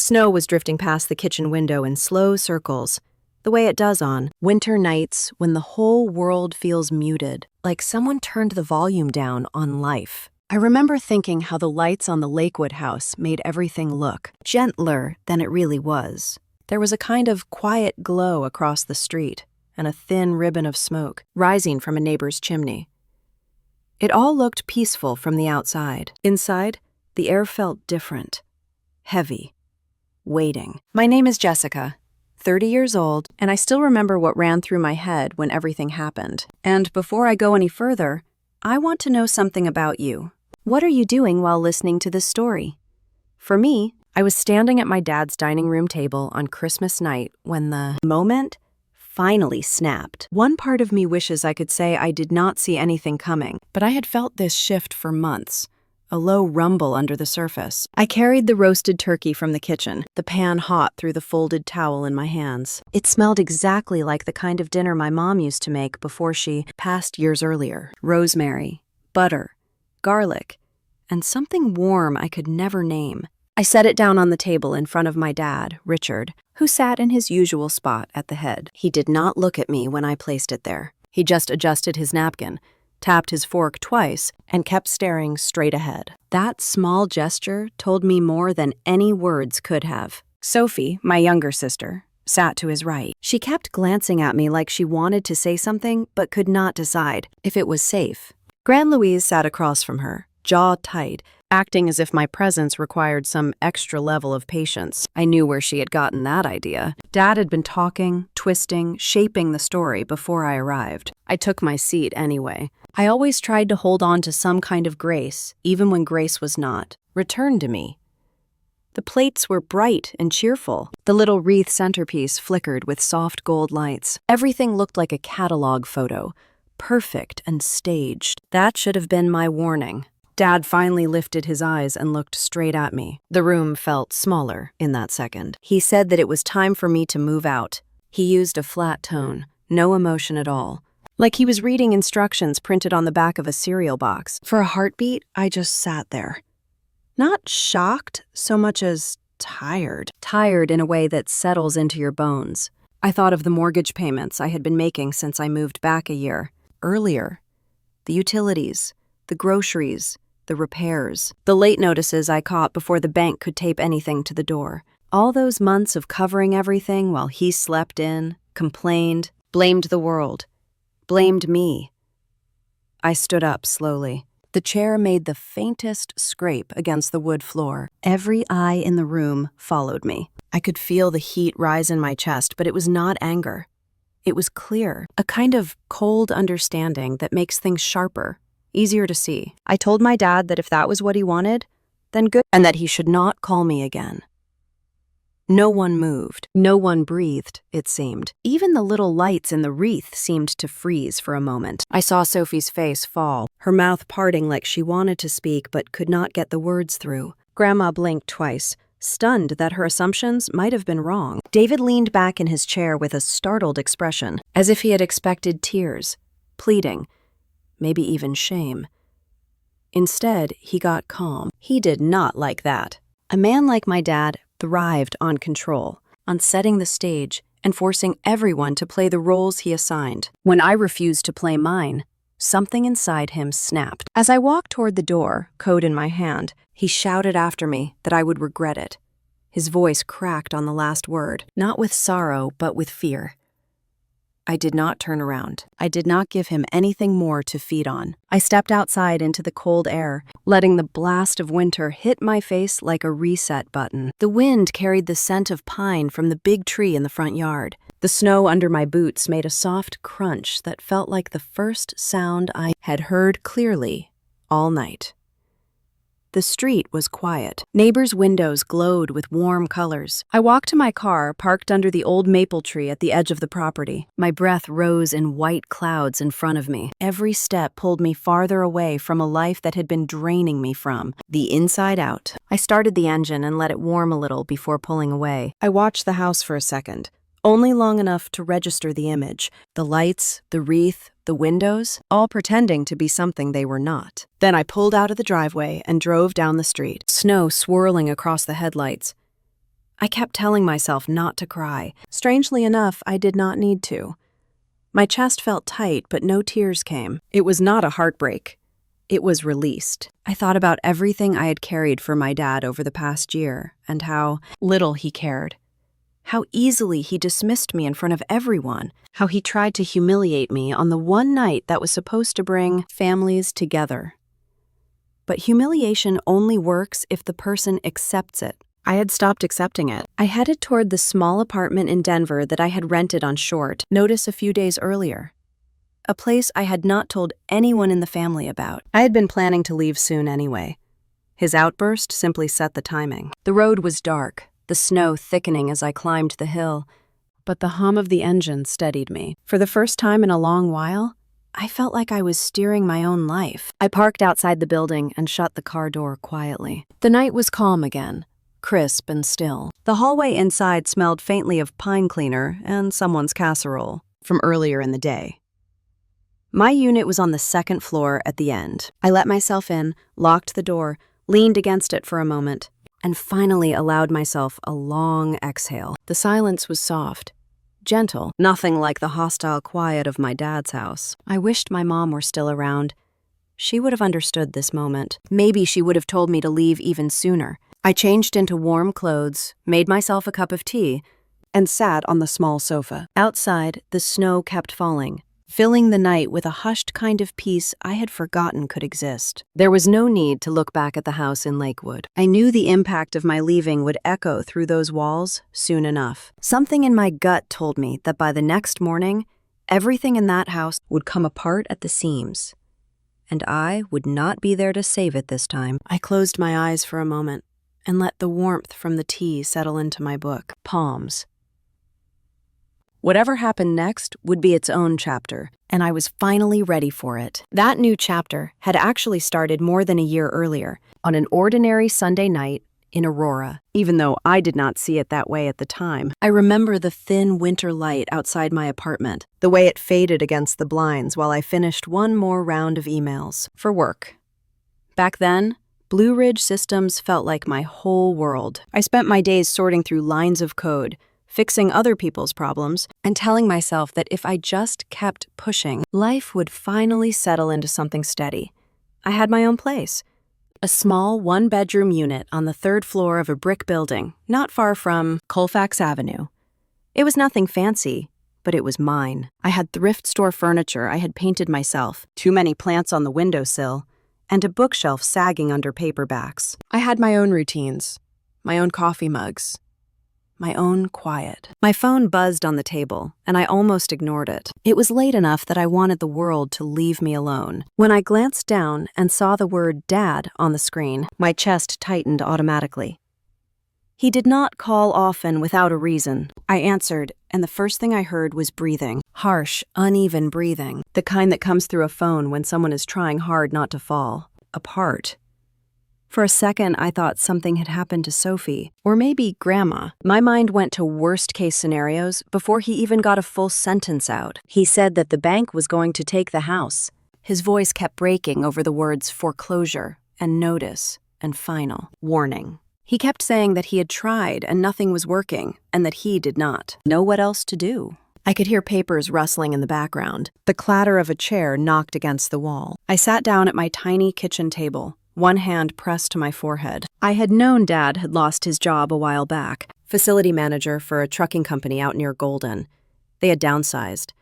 Snow was drifting past the kitchen window in slow circles, the way it does on winter nights when the whole world feels muted, like someone turned the volume down on life. I remember thinking how the lights on the Lakewood house made everything look gentler than it really was. There was a kind of quiet glow across the street, and a thin ribbon of smoke rising from a neighbor's chimney. It all looked peaceful from the outside. Inside, the air felt different, heavy, waiting. My name is Jessica, 30 years old, and I still remember what ran through my head when everything happened. And before I go any further, I want to know something about you. What are you doing while listening to this story? For me, I was standing at my dad's dining room table on Christmas night when the moment finally snapped. One part of me wishes I could say I did not see anything coming, but I had felt this shift for months, a low rumble under the surface. I carried the roasted turkey from the kitchen, the pan hot through the folded towel in my hands. It smelled exactly like the kind of dinner my mom used to make before she passed years earlier. Rosemary, butter, garlic, and something warm I could never name. I set it down on the table in front of my dad, Richard, who sat in his usual spot at the head. He did not look at me when I placed it there. He just adjusted his napkin, tapped his fork twice, and kept staring straight ahead. That small gesture told me more than any words could have. Sophie, my younger sister, sat to his right. She kept glancing at me like she wanted to say something but could not decide if it was safe. Grand Louise sat across from her, jaw tight, acting as if my presence required some extra level of patience. I knew where she had gotten that idea. Dad had been talking, twisting, shaping the story before I arrived. I took my seat anyway. I always tried to hold on to some kind of grace, even when grace was not returned to me. The plates were bright and cheerful. The little wreath centerpiece flickered with soft gold lights. Everything looked like a catalog photo, perfect and staged. That should have been my warning. Dad finally lifted his eyes and looked straight at me. The room felt smaller in that second. He said that it was time for me to move out. He used a flat tone, no emotion at all, like he was reading instructions printed on the back of a cereal box. For a heartbeat, I just sat there. Not shocked so much as tired. Tired in a way that settles into your bones. I thought of the mortgage payments I had been making since I moved back a year earlier. The utilities, the groceries, the repairs, the late notices I caught before the bank could tape anything to the door. All those months of covering everything while he slept in, complained, blamed the world, blamed me. I stood up slowly. The chair made the faintest scrape against the wood floor. Every eye in the room followed me. I could feel the heat rise in my chest, but it was not anger. It was clear, a kind of cold understanding that makes things sharper, easier to see. I told my dad that if that was what he wanted, then good, and that he should not call me again. No one moved. No one breathed, it seemed. Even the little lights in the wreath seemed to freeze for a moment. I saw Sophie's face fall, her mouth parting like she wanted to speak but could not get the words through. Grandma blinked twice, stunned that her assumptions might have been wrong. David leaned back in his chair with a startled expression, as if he had expected tears, pleading, maybe even shame. Instead, he got calm. He did not like that. A man like my dad thrived on control, on setting the stage and forcing everyone to play the roles he assigned. When I refused to play mine, something inside him snapped. As I walked toward the door, code in my hand, he shouted after me that I would regret it. His voice cracked on the last word, not with sorrow, but with fear. I did not turn around. I did not give him anything more to feed on. I stepped outside into the cold air, letting the blast of winter hit my face like a reset button. The wind carried the scent of pine from the big tree in the front yard. The snow under my boots made a soft crunch that felt like the first sound I had heard clearly all night. The street was quiet. Neighbors' windows glowed with warm colors. I walked to my car, parked under the old maple tree at the edge of the property. My breath rose in white clouds in front of me. Every step pulled me farther away from a life that had been draining me from the inside out. I started the engine and let it warm a little before pulling away. I watched the house for a second, only long enough to register the image. The lights, the wreath, the windows, all pretending to be something they were not. Then I pulled out of the driveway and drove down the street, snow swirling across the headlights. I kept telling myself not to cry. Strangely enough, I did not need to. My chest felt tight, but no tears came. It was not a heartbreak. It was released. I thought about everything I had carried for my dad over the past year and how little he cared. How easily he dismissed me in front of everyone. How he tried to humiliate me on the one night that was supposed to bring families together. But humiliation only works if the person accepts it. I had stopped accepting it. I headed toward the small apartment in Denver that I had rented on short notice a few days earlier. A place I had not told anyone in the family about. I had been planning to leave soon anyway. His outburst simply set the timing. The road was dark, the snow thickening as I climbed the hill, but the hum of the engine steadied me. For the first time in a long while, I felt like I was steering my own life. I parked outside the building and shut the car door quietly. The night was calm again, crisp and still. The hallway inside smelled faintly of pine cleaner and someone's casserole from earlier in the day. My unit was on the second floor at the end. I let myself in, locked the door, leaned against it for a moment, and finally allowed myself a long exhale. The silence was soft, gentle, nothing like the hostile quiet of my dad's house. I wished my mom were still around. She would have understood this moment. Maybe she would have told me to leave even sooner. I changed into warm clothes, made myself a cup of tea, and sat on the small sofa. Outside, the snow kept falling, filling the night with a hushed kind of peace I had forgotten could exist. There was no need to look back at the house in Lakewood. I knew the impact of my leaving would echo through those walls soon enough. Something in my gut told me that by the next morning, everything in that house would come apart at the seams, and I would not be there to save it this time. I closed my eyes for a moment and let the warmth from the tea settle into my book. Palms. Whatever happened next would be its own chapter, and I was finally ready for it. That new chapter had actually started more than a year earlier, on an ordinary Sunday night in Aurora, even though I did not see it that way at the time. I remember the thin winter light outside my apartment, the way it faded against the blinds while I finished one more round of emails for work. Back then, Blue Ridge Systems felt like my whole world. I spent my days sorting through lines of code, fixing other people's problems, and telling myself that if I just kept pushing, life would finally settle into something steady. I had my own place. A small one-bedroom unit on the third floor of a brick building, not far from Colfax Avenue. It was nothing fancy, but it was mine. I had thrift store furniture I had painted myself, too many plants on the windowsill, and a bookshelf sagging under paperbacks. I had my own routines, my own coffee mugs, my own quiet. My phone buzzed on the table, and I almost ignored it. It was late enough that I wanted the world to leave me alone. When I glanced down and saw the word Dad on the screen, my chest tightened automatically. He did not call often without a reason. I answered, and the first thing I heard was breathing. Harsh, uneven breathing. The kind that comes through a phone when someone is trying hard not to fall apart. For a second, I thought something had happened to Sophie, or maybe Grandma. My mind went to worst-case scenarios before he even got a full sentence out. He said that the bank was going to take the house. His voice kept breaking over the words foreclosure and notice and final warning. He kept saying that he had tried and nothing was working, and that he did not know what else to do. I could hear papers rustling in the background. The clatter of a chair knocked against the wall. I sat down at my tiny kitchen table, one hand pressed to my forehead. I had known Dad had lost his job a while back, facility manager for a trucking company out near Golden. They had downsized.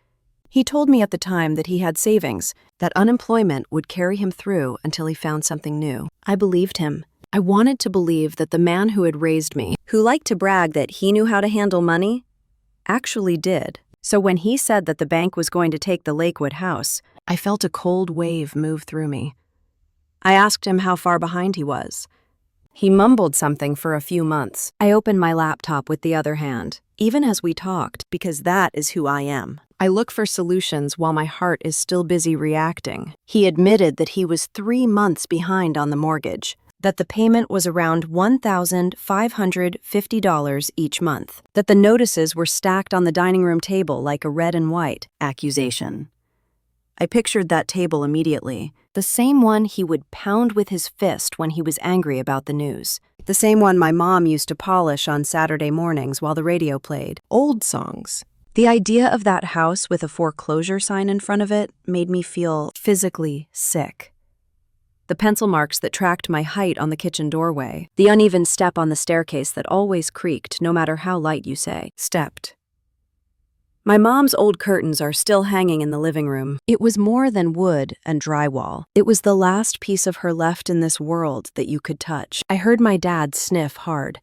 He told me at the time that he had savings, that unemployment would carry him through until he found something new. I believed him. I wanted to believe that the man who had raised me, who liked to brag that he knew how to handle money, actually did. So when he said that the bank was going to take the Lakewood house, I felt a cold wave move through me. I asked him how far behind he was. He mumbled something for a few months. I opened my laptop with the other hand, even as we talked, because that is who I am. I look for solutions while my heart is still busy reacting. He admitted that he was 3 months behind on the mortgage, that the payment was around $1,550 each month, that the notices were stacked on the dining room table like a red and white accusation. I pictured that table immediately, the same one he would pound with his fist when he was angry about the news. The same one my mom used to polish on Saturday mornings while the radio played. Old songs. The idea of that house with a foreclosure sign in front of it made me feel physically sick. The pencil marks that tracked my height on the kitchen doorway, the uneven step on the staircase that always creaked no matter how light you stepped. My mom's old curtains are still hanging in the living room. It was more than wood and drywall. It was the last piece of her left in this world that you could touch. I heard my dad sniff hard.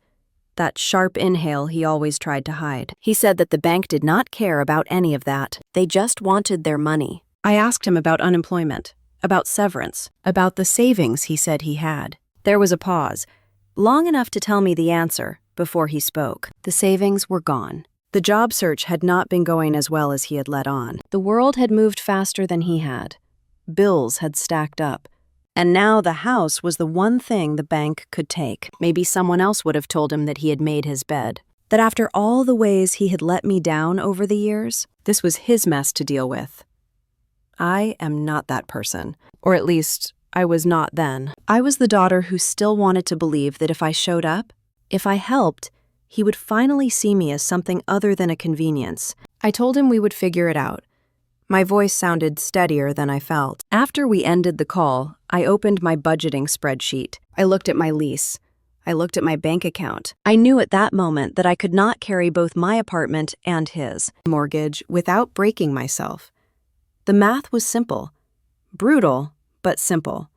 That sharp inhale he always tried to hide. He said that the bank did not care about any of that. They just wanted their money. I asked him about unemployment, about severance, about the savings he said he had. There was a pause, long enough to tell me the answer before he spoke. The savings were gone. The job search had not been going as well as he had let on. The world had moved faster than he had. Bills had stacked up. And now the house was the one thing the bank could take. Maybe someone else would have told him that he had made his bed. That after all the ways he had let me down over the years, this was his mess to deal with. I am not that person. Or at least, I was not then. I was the daughter who still wanted to believe that if I showed up, if I helped, he would finally see me as something other than a convenience. I told him we would figure it out. My voice sounded steadier than I felt. After we ended the call, I opened my budgeting spreadsheet. I looked at my lease. I looked at my bank account. I knew at that moment that I could not carry both my apartment and his mortgage without breaking myself. The math was simple. Brutal, but simple.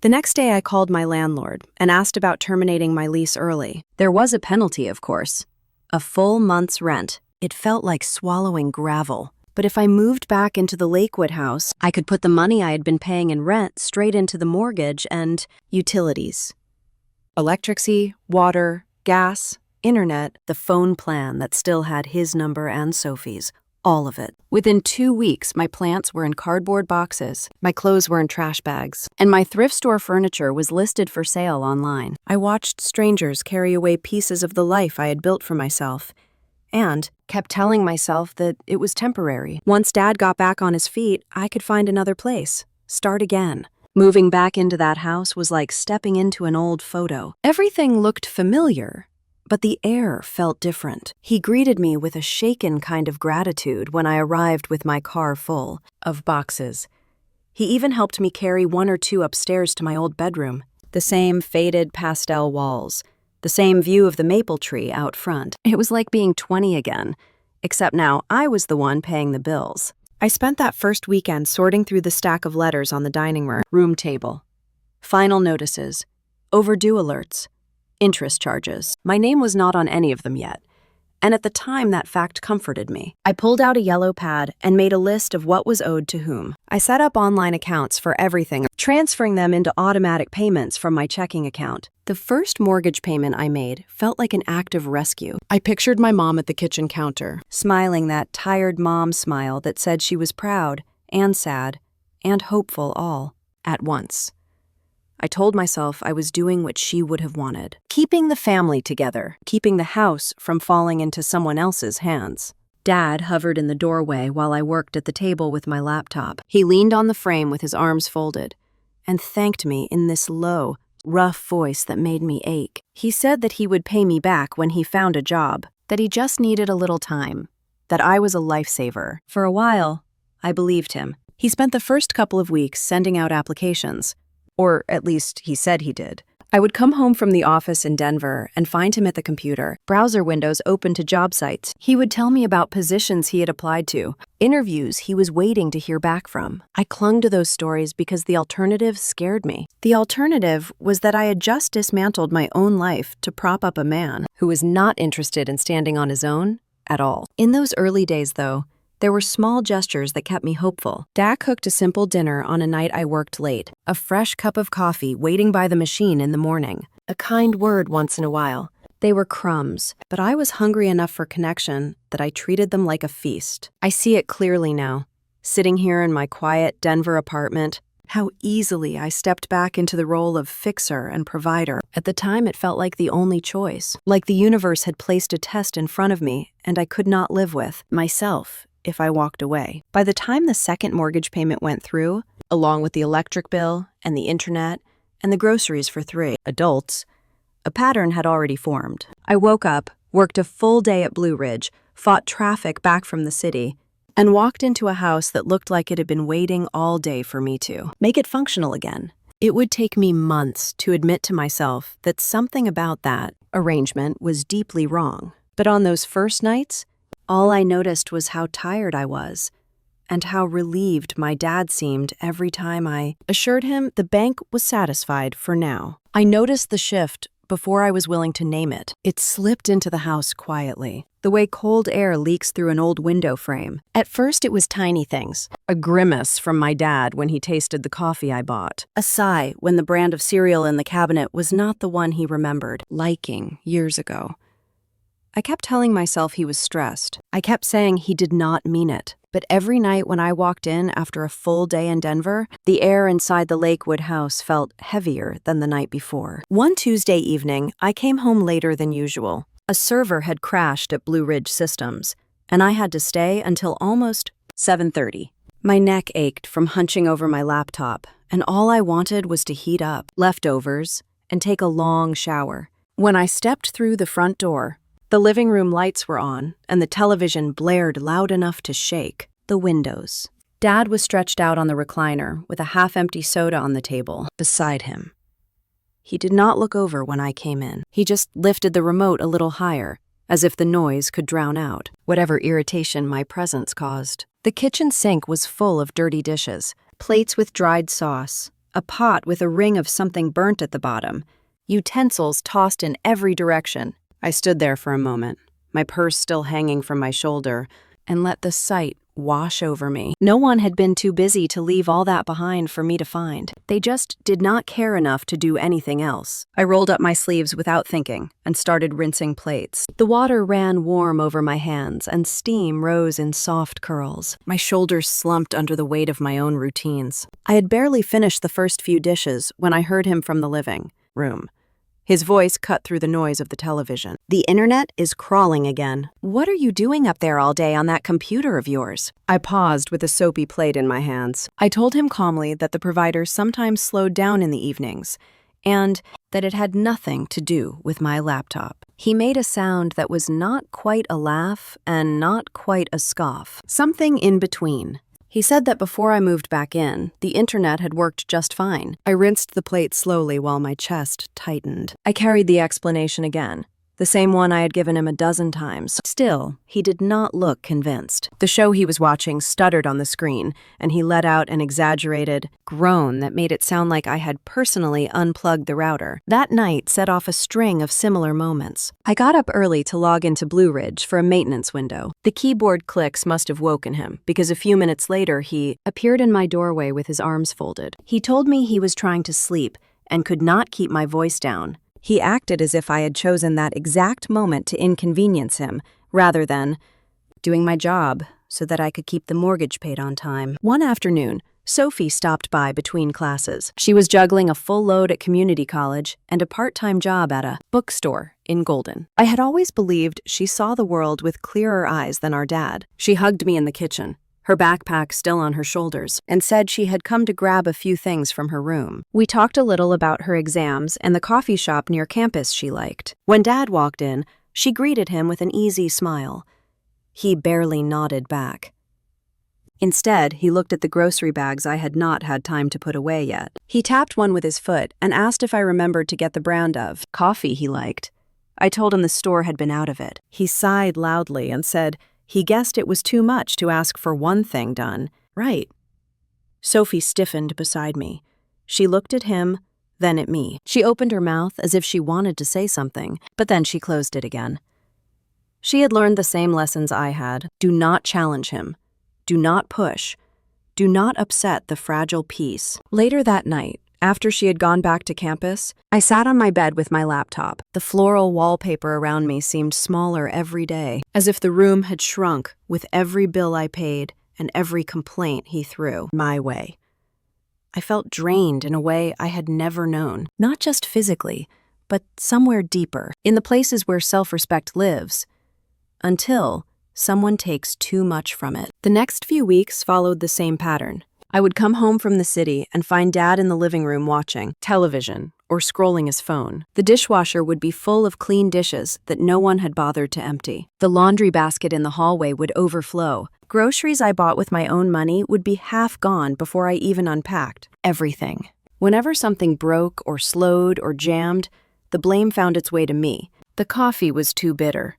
The next day I called my landlord and asked about terminating my lease early. There was a penalty, of course. A full month's rent. It felt like swallowing gravel. But if I moved back into the Lakewood house, I could put the money I had been paying in rent straight into the mortgage and utilities. Electricity, water, gas, internet, the phone plan that still had his number and Sophie's. All of it. Within 2 weeks, my plants were in cardboard boxes, my clothes were in trash bags, and my thrift store furniture was listed for sale online. I watched strangers carry away pieces of the life I had built for myself, and kept telling myself that it was temporary. Once Dad got back on his feet, I could find another place, start again. Moving back into that house was like stepping into an old photo. Everything looked familiar, but the air felt different. He greeted me with a shaken kind of gratitude when I arrived with my car full of boxes. He even helped me carry 1 or 2 upstairs to my old bedroom. The same faded pastel walls, the same view of the maple tree out front. It was like being 20 again, except now I was the one paying the bills. I spent that first weekend sorting through the stack of letters on the dining room table. Final notices, overdue alerts, interest charges. My name was not on any of them yet, and at the time that fact comforted me. I pulled out a yellow pad and made a list of what was owed to whom. I set up online accounts for everything, transferring them into automatic payments from my checking account. The first mortgage payment I made felt like an act of rescue. I pictured my mom at the kitchen counter, smiling that tired mom smile that said she was proud and sad and hopeful all at once. I told myself I was doing what she would have wanted, keeping the family together, keeping the house from falling into someone else's hands. Dad hovered in the doorway while I worked at the table with my laptop. He leaned on the frame with his arms folded and thanked me in this low, rough voice that made me ache. He said that he would pay me back when he found a job, that he just needed a little time, that I was a lifesaver. For a while, I believed him. He spent the first couple of weeks sending out applications. Or at least he said he did. I would come home from the office in Denver and find him at the computer, browser windows open to job sites. He would tell me about positions he had applied to, interviews he was waiting to hear back from. I clung to those stories because the alternative scared me. The alternative was that I had just dismantled my own life to prop up a man who was not interested in standing on his own at all. In those early days, though, there were small gestures that kept me hopeful. Dak cooked a simple dinner on a night I worked late, a fresh cup of coffee waiting by the machine in the morning, a kind word once in a while. They were crumbs, but I was hungry enough for connection that I treated them like a feast. I see it clearly now, sitting here in my quiet Denver apartment, how easily I stepped back into the role of fixer and provider. At the time, it felt like the only choice, like the universe had placed a test in front of me and I could not live with myself if I walked away. By the time the second mortgage payment went through, along with the electric bill and the internet and the groceries for 3 adults, A pattern had already formed. I woke up, worked a full day at Blue Ridge, fought traffic back from the city, and walked into a house that looked like it had been waiting all day for me to make it functional again. It would take me months to admit to myself that something about that arrangement was deeply wrong. But on those first nights, all I noticed was how tired I was and how relieved my dad seemed every time I assured him the bank was satisfied for now. I noticed the shift before I was willing to name it. It slipped into the house quietly, the way cold air leaks through an old window frame. At first it was tiny things. A grimace from my dad when he tasted the coffee I bought. A sigh when the brand of cereal in the cabinet was not the one he remembered liking years ago. I kept telling myself he was stressed. I kept saying he did not mean it. But every night when I walked in after a full day in Denver, the air inside the Lakewood house felt heavier than the night before. One Tuesday evening, I came home later than usual. A server had crashed at Blue Ridge Systems, and I had to stay until almost 7:30. My neck ached from hunching over my laptop, and all I wanted was to heat up leftovers and take a long shower. When I stepped through the front door, the living room lights were on, and the television blared loud enough to shake the windows. Dad was stretched out on the recliner with a half-empty soda on the table beside him. He did not look over when I came in. He just lifted the remote a little higher, as if the noise could drown out whatever irritation my presence caused. The kitchen sink was full of dirty dishes, plates with dried sauce, a pot with a ring of something burnt at the bottom, utensils tossed in every direction. I stood there for a moment, my purse still hanging from my shoulder, and let the sight wash over me. No one had been too busy to leave all that behind for me to find. They just did not care enough to do anything else. I rolled up my sleeves without thinking and started rinsing plates. The water ran warm over my hands and steam rose in soft curls. My shoulders slumped under the weight of my own routines. I had barely finished the first few dishes when I heard him from the living room. His voice cut through the noise of the television. "The internet is crawling again. What are you doing up there all day on that computer of yours?" I paused with a soapy plate in my hands. I told him calmly that the provider sometimes slowed down in the evenings, and that it had nothing to do with my laptop. He made a sound that was not quite a laugh and not quite a scoff. Something in between. He said that before I moved back in, the internet had worked just fine. I rinsed the plate slowly while my chest tightened. I carried the explanation again, the same one I had given him a dozen times. Still, he did not look convinced. The show he was watching stuttered on the screen, and he let out an exaggerated groan that made it sound like I had personally unplugged the router. That night set off a string of similar moments. I got up early to log into Blue Ridge for a maintenance window. The keyboard clicks must have woken him, because a few minutes later he appeared in my doorway with his arms folded. He told me he was trying to sleep and could not keep my voice down. He acted as if I had chosen that exact moment to inconvenience him, rather than doing my job so that I could keep the mortgage paid on time. One afternoon, Sophie stopped by between classes. She was juggling a full load at community college and a part-time job at a bookstore in Golden. I had always believed she saw the world with clearer eyes than our dad. She hugged me in the kitchen, her backpack still on her shoulders, and said she had come to grab a few things from her room. We talked a little about her exams and the coffee shop near campus she liked. When Dad walked in, she greeted him with an easy smile. He barely nodded back. Instead, he looked at the grocery bags I had not had time to put away yet. He tapped one with his foot and asked if I remembered to get the brand of coffee he liked. I told him the store had been out of it. He sighed loudly and said he guessed it was too much to ask for one thing done. Right. Sophie stiffened beside me. She looked at him, then at me. She opened her mouth as if she wanted to say something, but then she closed it again. She had learned the same lessons I had. Do not challenge him. Do not push. Do not upset the fragile peace. Later that night, after she had gone back to campus, I sat on my bed with my laptop. The floral wallpaper around me seemed smaller every day, as if the room had shrunk with every bill I paid and every complaint he threw my way. I felt drained in a way I had never known, not just physically, but somewhere deeper, in the places where self-respect lives, until someone takes too much from it. The next few weeks followed the same pattern. I would come home from the city and find Dad in the living room watching television or scrolling his phone. The dishwasher would be full of clean dishes that no one had bothered to empty. The laundry basket in the hallway would overflow. Groceries I bought with my own money would be half gone before I even unpacked. Everything. Whenever something broke or slowed or jammed, the blame found its way to me. The coffee was too bitter.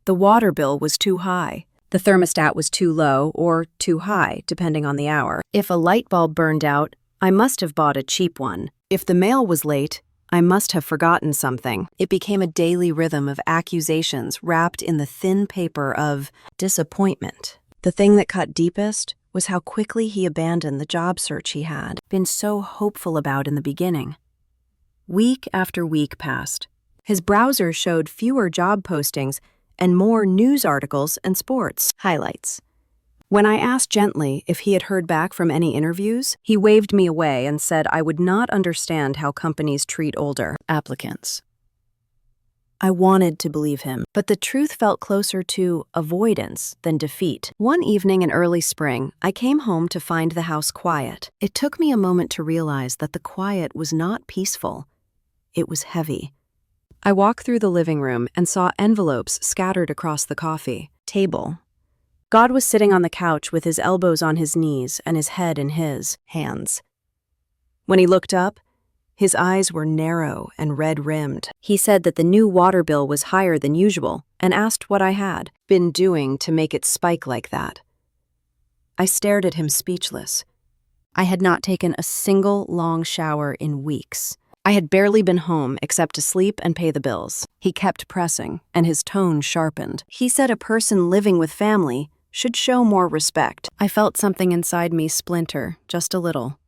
The water bill was too high. The thermostat was too low or too high, depending on the hour. If a light bulb burned out, I must have bought a cheap one. If the mail was late, I must have forgotten something. It became a daily rhythm of accusations wrapped in the thin paper of disappointment. The thing that cut deepest was how quickly he abandoned the job search he had been so hopeful about in the beginning. Week after week passed. His browser showed fewer job postings and more news articles and sports highlights. When I asked gently if he had heard back from any interviews, he waved me away and said I would not understand how companies treat older applicants. I wanted to believe him, but the truth felt closer to avoidance than defeat. One evening in early spring, I came home to find the house quiet. It took me a moment to realize that the quiet was not peaceful. It was heavy. I walked through the living room and saw envelopes scattered across the coffee table. God was sitting on the couch with his elbows on his knees and his head in his hands. When he looked up, his eyes were narrow and red-rimmed. He said that the new water bill was higher than usual and asked what I had been doing to make it spike like that. I stared at him speechless. I had not taken a single long shower in weeks. I had barely been home except to sleep and pay the bills. He kept pressing, and his tone sharpened. He said a person living with family should show more respect. I felt something inside me splinter, just a little.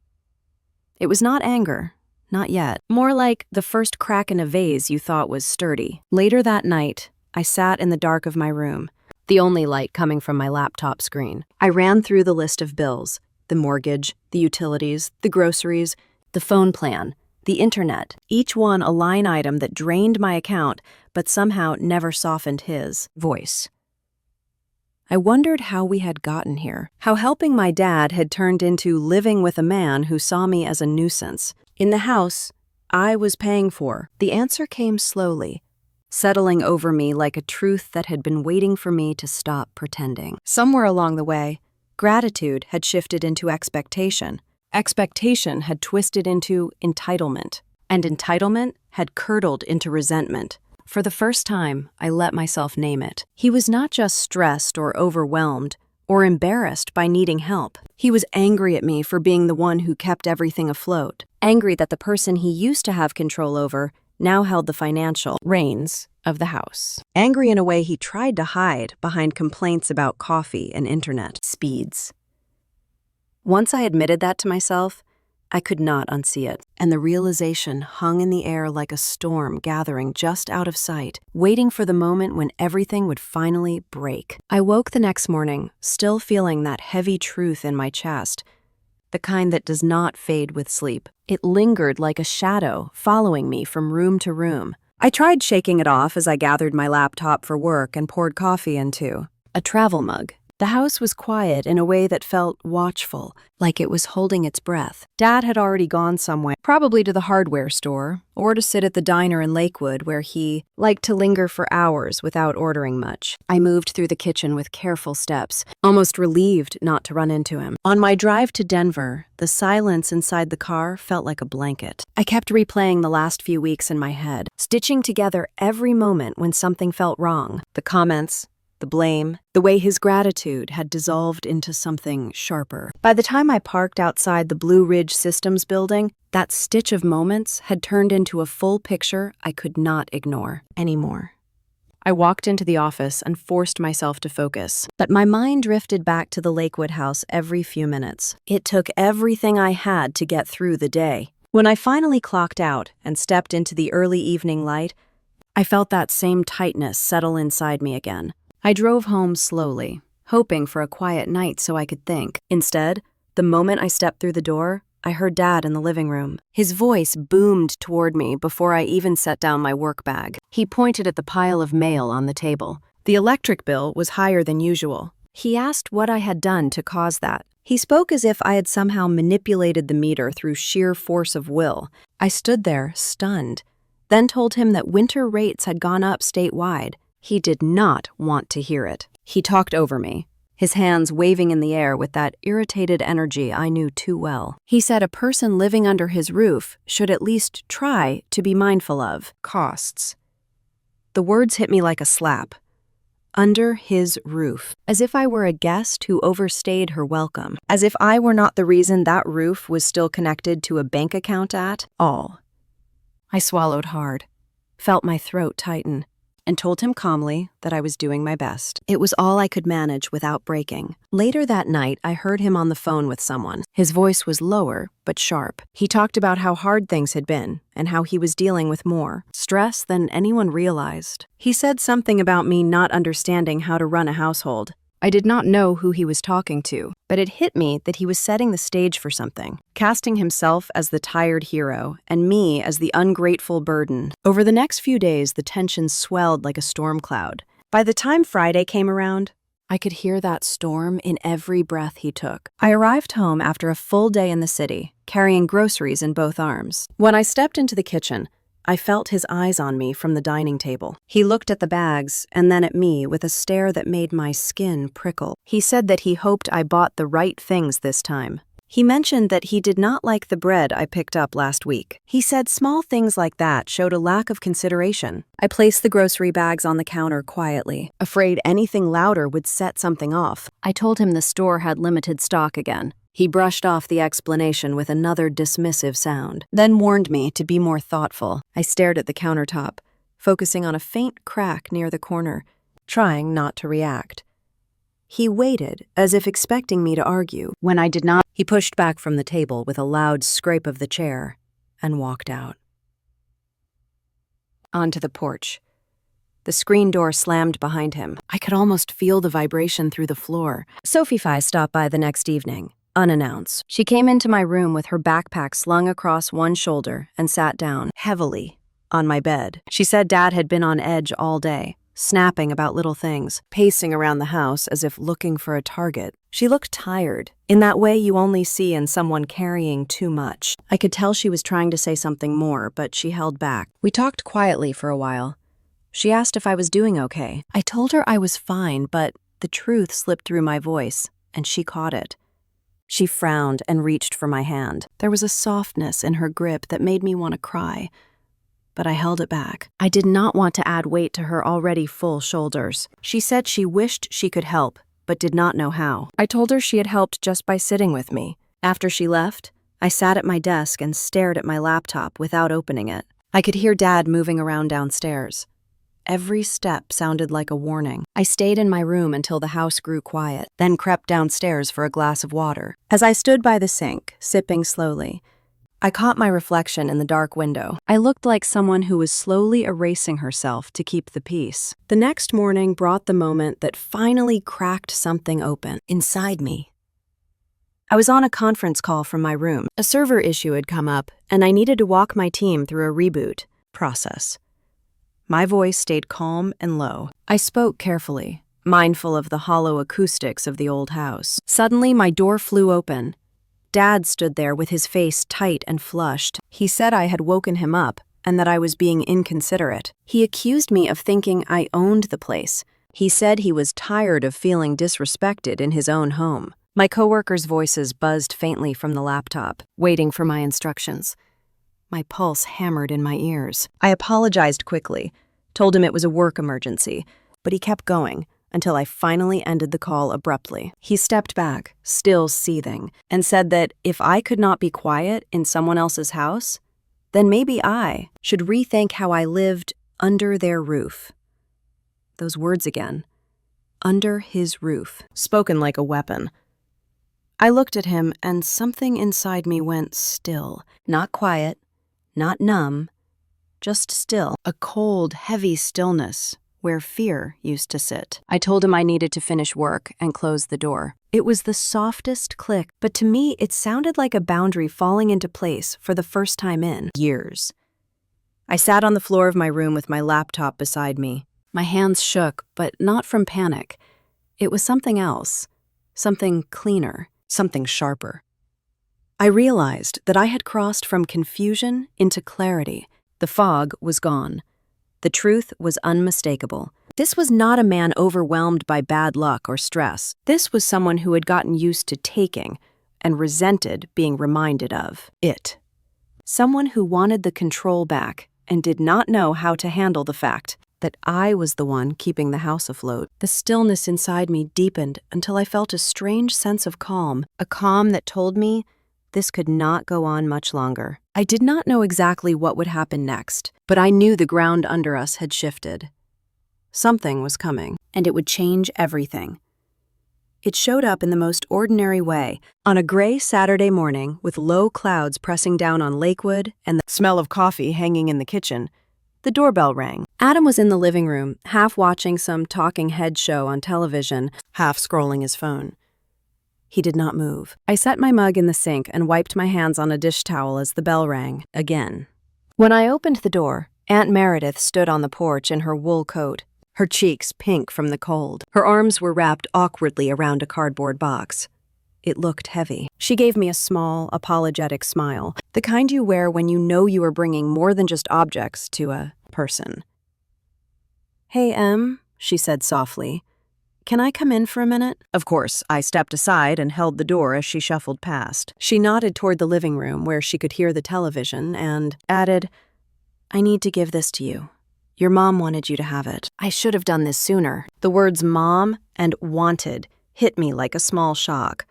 It was not anger. Not yet. More like the first crack in a vase you thought was sturdy. Later that night, I sat in the dark of my room, the only light coming from my laptop screen. I ran through the list of bills, the mortgage, the utilities, the groceries, the phone plan, the internet, each one a line item that drained my account, but somehow never softened his voice. I wondered how we had gotten here, how helping my dad had turned into living with a man who saw me as a nuisance. In the house I was paying for. The answer came slowly, settling over me like a truth that had been waiting for me to stop pretending. Somewhere along the way, gratitude had shifted into expectation. Expectation had twisted into entitlement, and entitlement had curdled into resentment. For the first time, I let myself name it. He was not just stressed or overwhelmed or embarrassed by needing help. He was angry at me for being the one who kept everything afloat. Angry that the person he used to have control over now held the financial reins of the house. Angry in a way he tried to hide behind complaints about coffee and internet speeds. Once I admitted that to myself, I could not unsee it, and the realization hung in the air like a storm gathering just out of sight, waiting for the moment when everything would finally break. I woke the next morning, still feeling that heavy truth in my chest, the kind that does not fade with sleep. It lingered like a shadow, following me from room to room. I tried shaking it off as I gathered my laptop for work and poured coffee into a travel mug. The house was quiet in a way that felt watchful, like it was holding its breath. Dad had already gone somewhere, probably to the hardware store, or to sit at the diner in Lakewood where he liked to linger for hours without ordering much. I moved through the kitchen with careful steps, almost relieved not to run into him. On my drive to Denver, the silence inside the car felt like a blanket. I kept replaying the last few weeks in my head, stitching together every moment when something felt wrong. The comments, the blame, the way his gratitude had dissolved into something sharper. By the time I parked outside the Blue Ridge Systems building, that stitch of moments had turned into a full picture I could not ignore anymore. I walked into the office and forced myself to focus, but my mind drifted back to the Lakewood house every few minutes. It took everything I had to get through the day. When I finally clocked out and stepped into the early evening light, I felt that same tightness settle inside me again. I drove home slowly, hoping for a quiet night so I could think. Instead, the moment I stepped through the door, I heard Dad in the living room. His voice boomed toward me before I even set down my work bag. He pointed at the pile of mail on the table. The electric bill was higher than usual. He asked what I had done to cause that. He spoke as if I had somehow manipulated the meter through sheer force of will, I stood there, stunned, then told him that winter rates had gone up statewide. He did not want to hear it. He talked over me, his hands waving in the air with that irritated energy I knew too well. He said a person living under his roof should at least try to be mindful of costs. The words hit me like a slap. Under his roof. As if I were a guest who overstayed her welcome. As if I were not the reason that roof was still connected to a bank account at all. I swallowed hard, felt my throat tighten, and told him calmly that I was doing my best. It was all I could manage without breaking. Later that night, I heard him on the phone with someone. His voice was lower, but sharp. He talked about how hard things had been and how he was dealing with more stress than anyone realized. He said something about me not understanding how to run a household. I did not know who he was talking to, but it hit me that he was setting the stage for something, casting himself as the tired hero and me as the ungrateful burden. Over the next few days, the tension swelled like a storm cloud. By the time Friday came around, I could hear that storm in every breath he took. I arrived home after a full day in the city, carrying groceries in both arms. When I stepped into the kitchen, I felt his eyes on me from the dining table. He looked at the bags and then at me with a stare that made my skin prickle. He said that he hoped I bought the right things this time. He mentioned that he did not like the bread I picked up last week. He said small things like that showed a lack of consideration. I placed the grocery bags on the counter quietly, afraid anything louder would set something off. I told him the store had limited stock again. He brushed off the explanation with another dismissive sound, then warned me to be more thoughtful. I stared at the countertop, focusing on a faint crack near the corner, trying not to react. He waited, as if expecting me to argue. When I did not, he pushed back from the table with a loud scrape of the chair and walked out. Onto the porch. The screen door slammed behind him. I could almost feel the vibration through the floor. Sophie stopped by the next evening, unannounced. She came into my room with her backpack slung across one shoulder and sat down, heavily, on my bed. She said Dad had been on edge all day, snapping about little things, pacing around the house as if looking for a target. She looked tired, in that way you only see in someone carrying too much. I could tell she was trying to say something more, but she held back. We talked quietly for a while. She asked if I was doing okay. I told her I was fine, but the truth slipped through my voice, and she caught it. She frowned and reached for my hand. There was a softness in her grip that made me want to cry, but I held it back. I did not want to add weight to her already full shoulders. She said she wished she could help, but did not know how. I told her she had helped just by sitting with me. After she left, I sat at my desk and stared at my laptop without opening it. I could hear Dad moving around downstairs. Every step sounded like a warning. I stayed in my room until the house grew quiet, then crept downstairs for a glass of water. As I stood by the sink, sipping slowly, I caught my reflection in the dark window. I looked like someone who was slowly erasing herself to keep the peace. The next morning brought the moment that finally cracked something open inside me. I was on a conference call from my room. A server issue had come up, and I needed to walk my team through a reboot process. My voice stayed calm and low. I spoke carefully, mindful of the hollow acoustics of the old house. Suddenly, my door flew open. Dad stood there with his face tight and flushed. He said I had woken him up and that I was being inconsiderate. He accused me of thinking I owned the place. He said he was tired of feeling disrespected in his own home. My coworkers' voices buzzed faintly from the laptop, waiting for my instructions. My pulse hammered in my ears. I apologized quickly, told him it was a work emergency, but he kept going until I finally ended the call abruptly. He stepped back, still seething, and said that if I could not be quiet in someone else's house, then maybe I should rethink how I lived under their roof. Those words again. Under his roof, spoken like a weapon. I looked at him and something inside me went still, not quiet, not numb, just still, a cold, heavy stillness where fear used to sit. I told him I needed to finish work and close the door. It was the softest click, but to me it sounded like a boundary falling into place for the first time in years. I sat on the floor of my room with my laptop beside me. My hands shook, but not from panic. It was something else, something cleaner, something sharper. I realized that I had crossed from confusion into clarity. The fog was gone. The truth was unmistakable. This was not a man overwhelmed by bad luck or stress. This was someone who had gotten used to taking and resented being reminded of it. Someone who wanted the control back and did not know how to handle the fact that I was the one keeping the house afloat. The stillness inside me deepened until I felt a strange sense of calm, a calm that told me this could not go on much longer. I did not know exactly what would happen next, but I knew the ground under us had shifted. Something was coming, and it would change everything. It showed up in the most ordinary way. On a gray Saturday morning, with low clouds pressing down on Lakewood and the smell of coffee hanging in the kitchen, the doorbell rang. Adam was in the living room, half watching some talking head show on television, half scrolling his phone. He did not move. I set my mug in the sink and wiped my hands on a dish towel as the bell rang again. When I opened the door, Aunt Meredith stood on the porch in her wool coat, her cheeks pink from the cold. Her arms were wrapped awkwardly around a cardboard box. It looked heavy. She gave me a small, apologetic smile, the kind you wear when you know you are bringing more than just objects to a person. "Hey, Em," she said softly. "Can I come in for a minute?" Of course, I stepped aside and held the door as she shuffled past. She nodded toward the living room where she could hear the television and added, "I need to give this to you. Your mom wanted you to have it." I should have done this sooner. The words mom and wanted hit me like a small shock.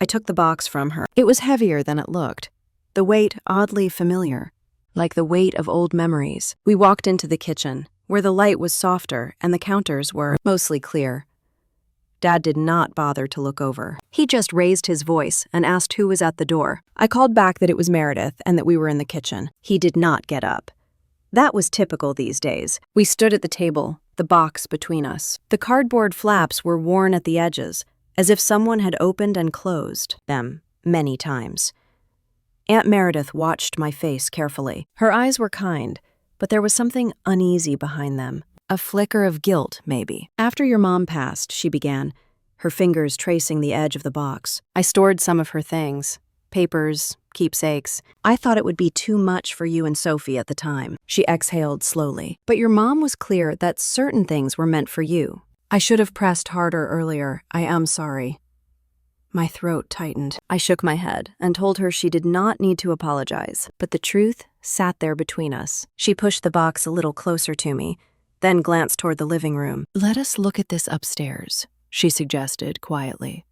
I took the box from her. It was heavier than it looked, the weight oddly familiar, like the weight of old memories. We walked into the kitchen, where the light was softer and the counters were mostly clear. Dad did not bother to look over. He just raised his voice and asked who was at the door. I called back that it was Meredith and that we were in the kitchen. He did not get up. That was typical these days. We stood at the table, the box between us. The cardboard flaps were worn at the edges, as if someone had opened and closed them many times. Aunt Meredith watched my face carefully. Her eyes were kind, but there was something uneasy behind them. A flicker of guilt, maybe. "After your mom passed," she began, her fingers tracing the edge of the box, "I stored some of her things. Papers, keepsakes. I thought it would be too much for you and Sophie at the time." She exhaled slowly. "But your mom was clear that certain things were meant for you. I should have pressed harder earlier. I am sorry." My throat tightened. I shook my head and told her she did not need to apologize, but the truth sat there between us. She pushed the box a little closer to me, then glanced toward the living room. "Let us look at this upstairs," she suggested quietly.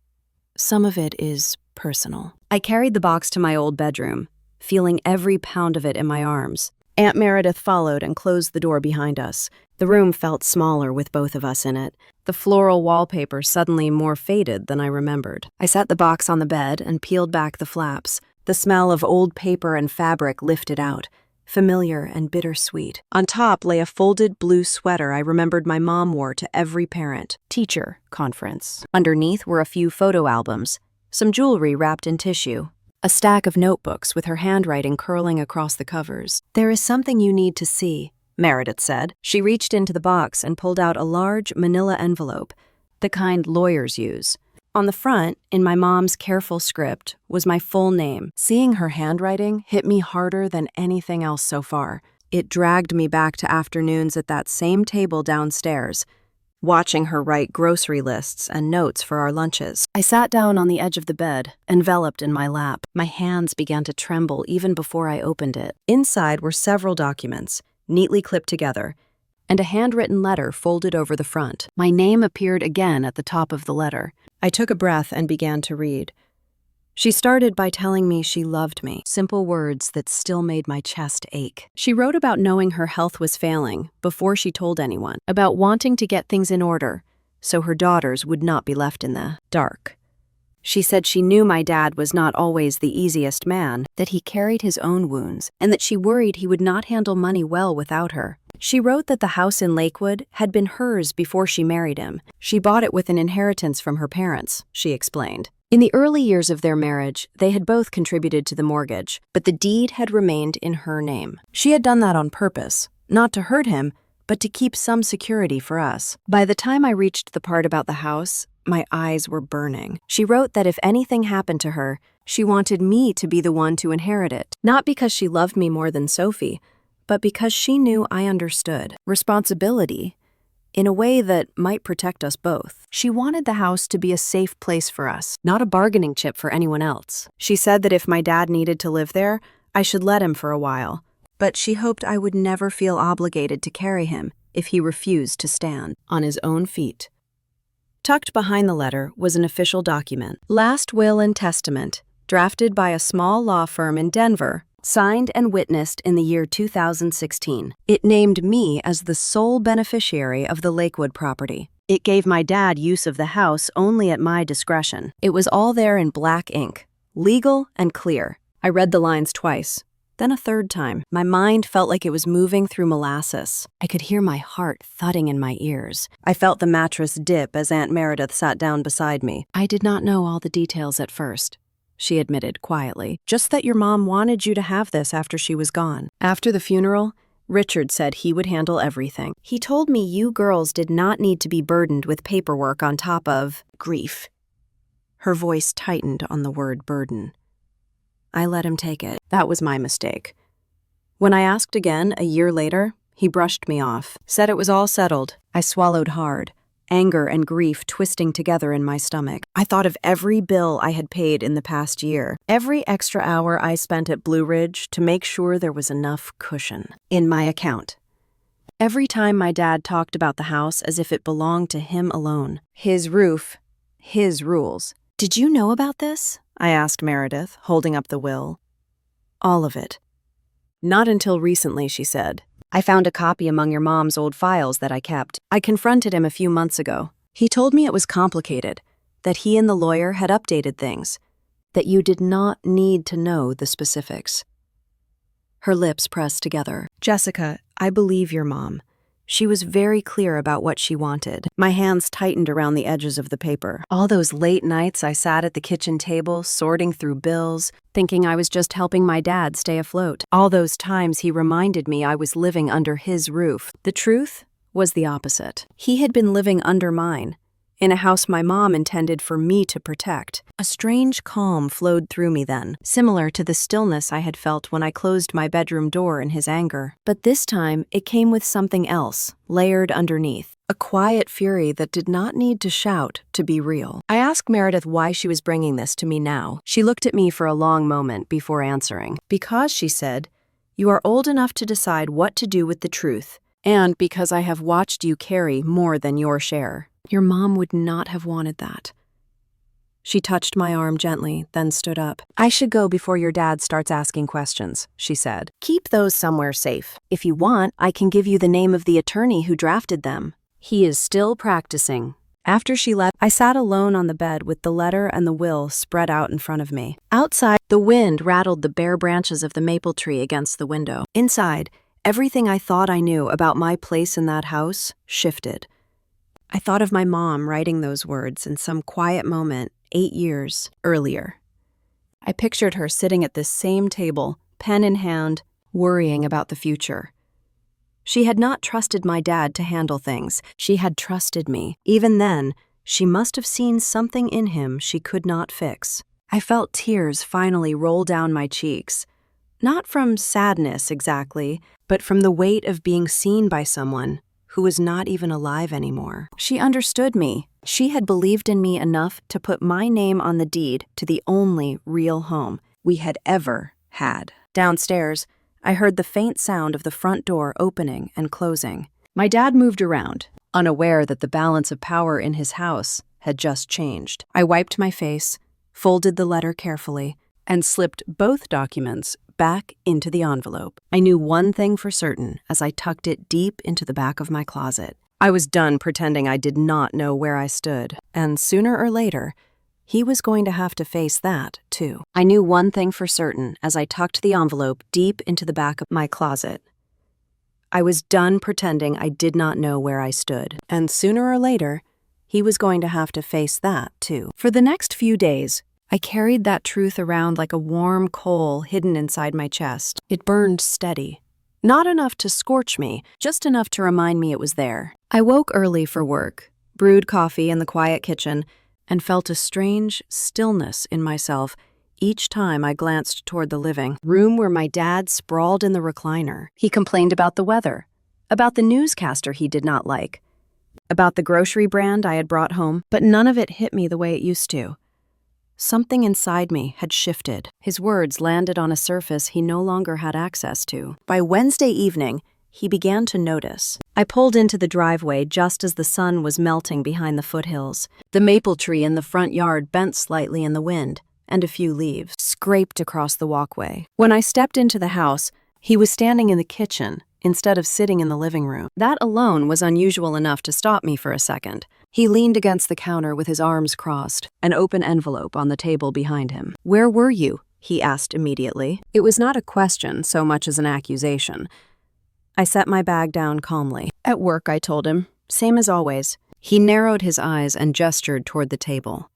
"Some of it is personal." I carried the box to my old bedroom, feeling every pound of it in my arms. Aunt Meredith followed and closed the door behind us. The room felt smaller with both of us in it, the floral wallpaper suddenly more faded than I remembered. I set the box on the bed and peeled back the flaps. The smell of old paper and fabric lifted out, familiar and bittersweet. On top lay a folded blue sweater I remembered my mom wore to every parent-teacher conference. Underneath were a few photo albums, some jewelry wrapped in tissue, a stack of notebooks with her handwriting curling across the covers. "There is something you need to see," Meredith said. She reached into the box and pulled out a large manila envelope, the kind lawyers use. On the front, in my mom's careful script, was my full name. Seeing her handwriting hit me harder than anything else so far. It dragged me back to afternoons at that same table downstairs, watching her write grocery lists and notes for our lunches. I sat down on the edge of the bed, enveloped in my lap. My hands began to tremble even before I opened it. Inside were several documents, neatly clipped together, and a handwritten letter folded over the front. My name appeared again at the top of the letter. I took a breath and began to read. She started by telling me she loved me, simple words that still made my chest ache. She wrote about knowing her health was failing before she told anyone, about wanting to get things in order so her daughters would not be left in the dark. She said she knew my dad was not always the easiest man, that he carried his own wounds, and that she worried he would not handle money well without her. She wrote that the house in Lakewood had been hers before she married him. She bought it with an inheritance from her parents, she explained. In the early years of their marriage, they had both contributed to the mortgage, but the deed had remained in her name. She had done that on purpose, not to hurt him, but to keep some security for us. By the time I reached the part about the house, my eyes were burning. She wrote that if anything happened to her, She wanted me to be the one to inherit it, not because she loved me more than Sophie, but because she knew I understood responsibility in a way that might protect us both. She wanted the house to be a safe place for us, not a bargaining chip for anyone else. She said that if my dad needed to live there, I should let him for a while, but she hoped I would never feel obligated to carry him if he refused to stand on his own feet. Tucked behind the letter was an official document, Last Will and Testament, drafted by a small law firm in Denver, signed and witnessed in the year 2016. It named me as the sole beneficiary of the Lakewood property. It gave my dad use of the house only at my discretion. It was all there in black ink, legal and clear. I read the lines twice, then a third time. My mind felt like it was moving through molasses. I could hear my heart thudding in my ears. I felt the mattress dip as Aunt Meredith sat down beside me. I did not know all the details at first, she admitted quietly. Just that your mom wanted you to have this after she was gone. After the funeral, Richard said he would handle everything. He told me you girls did not need to be burdened with paperwork on top of grief. Her voice tightened on the word burden. I let him take it. That was my mistake. When I asked again a year later, he brushed me off, said it was all settled. I swallowed hard, anger and grief twisting together in my stomach. I thought of every bill I had paid in the past year, every extra hour I spent at Blue Ridge to make sure there was enough cushion in my account. Every time my dad talked about the house as if it belonged to him alone. His roof, his rules. Did you know about this? I asked Meredith, holding up the will. All of it. Not until recently, she said. I found a copy among your mom's old files that I kept. I confronted him a few months ago. He told me it was complicated, that he and the lawyer had updated things, that you did not need to know the specifics. Her lips pressed together. Jessica, I believe your mom. She was very clear about what she wanted. My hands tightened around the edges of the paper. All those late nights I sat at the kitchen table, sorting through bills, thinking I was just helping my dad stay afloat. All those times he reminded me I was living under his roof. The truth was the opposite. He had been living under mine, in a house my mom intended for me to protect. A strange calm flowed through me then, similar to the stillness I had felt when I closed my bedroom door in his anger. But this time, it came with something else, layered underneath. A quiet fury that did not need to shout to be real. I asked Meredith why she was bringing this to me now. She looked at me for a long moment before answering. Because, she said, you are old enough to decide what to do with the truth, and because I have watched you carry more than your share. Your mom would not have wanted that. She touched my arm gently, then stood up. I should go before your dad starts asking questions, she said. Keep those somewhere safe. If you want, I can give you the name of the attorney who drafted them. He is still practicing. After she left, I sat alone on the bed with the letter and the will spread out in front of me. Outside, the wind rattled the bare branches of the maple tree against the window. Inside, everything I thought I knew about my place in that house shifted. I thought of my mom writing those words in some quiet moment 8 years earlier. I pictured her sitting at this same table, pen in hand, worrying about the future. She had not trusted my dad to handle things. She had trusted me. Even then, she must have seen something in him she could not fix. I felt tears finally roll down my cheeks. Not from sadness exactly, but from the weight of being seen by someone who was not even alive anymore. She understood me. She had believed in me enough to put my name on the deed to the only real home we had ever had. Downstairs, I heard the faint sound of the front door opening and closing. My dad moved around, unaware that the balance of power in his house had just changed. I wiped my face, folded the letter carefully, and slipped both documents back into the envelope. I knew one thing for certain as I tucked it deep into the back of my closet. I was done pretending I did not know where I stood, and sooner or later, he was going to have to face that, too. I knew one thing for certain as I tucked the envelope deep into the back of my closet. I was done pretending I did not know where I stood, and sooner or later, he was going to have to face that, too. For the next few days, I carried that truth around like a warm coal hidden inside my chest. It burned steady. Not enough to scorch me, just enough to remind me it was there. I woke early for work, brewed coffee in the quiet kitchen, and felt a strange stillness in myself, each time I glanced toward the living room where my dad sprawled in the recliner. He complained about the weather, about the newscaster he did not like, about the grocery brand I had brought home, but none of it hit me the way it used to. Something inside me had shifted. His words landed on a surface he no longer had access to. By Wednesday evening, he began to notice. I pulled into the driveway just as the sun was melting behind the foothills. The maple tree in the front yard bent slightly in the wind, and a few leaves scraped across the walkway. When I stepped into the house, he was standing in the kitchen instead of sitting in the living room. That alone was unusual enough to stop me for a second. He leaned against the counter with his arms crossed, an open envelope on the table behind him. "Where were you?" he asked immediately. It was not a question so much as an accusation. I set my bag down calmly. "At work," I told him. "Same as always." He narrowed his eyes and gestured toward the table.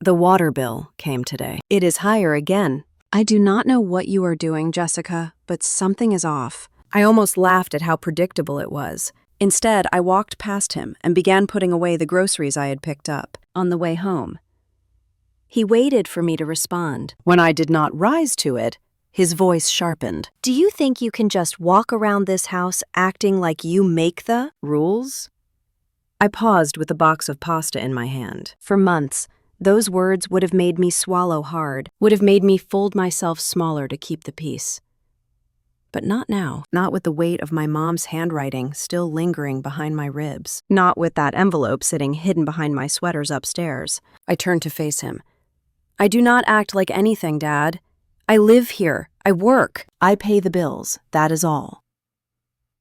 "The water bill came today. It is higher again. I do not know what you are doing, Jessica, but something is off." I almost laughed at how predictable it was. Instead, I walked past him and began putting away the groceries I had picked up on the way home. He waited for me to respond. When I did not rise to it, his voice sharpened. "Do you think you can just walk around this house acting like you make the rules?" I paused with a box of pasta in my hand. For months, those words would have made me swallow hard, would have made me fold myself smaller to keep the peace. But not now, not with the weight of my mom's handwriting still lingering behind my ribs, not with that envelope sitting hidden behind my sweaters upstairs. I turned to face him. "I do not act like anything, Dad. I live here. I work. I pay the bills. That is all."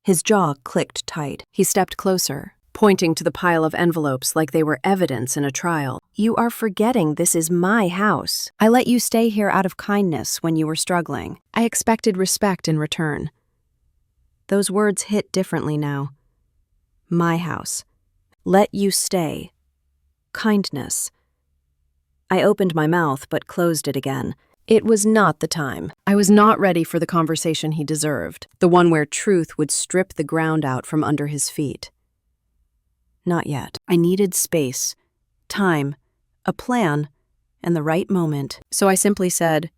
His jaw clicked tight. He stepped closer, pointing to the pile of envelopes like they were evidence in a trial. "You are forgetting this is my house. I let you stay here out of kindness when you were struggling. I expected respect in return." Those words hit differently now. My house. Let you stay. Kindness. I opened my mouth but closed it again. It was not the time. I was not ready for the conversation he deserved, the one where truth would strip the ground out from under his feet. Not yet. I needed space, time, a plan, and the right moment. So I simply said,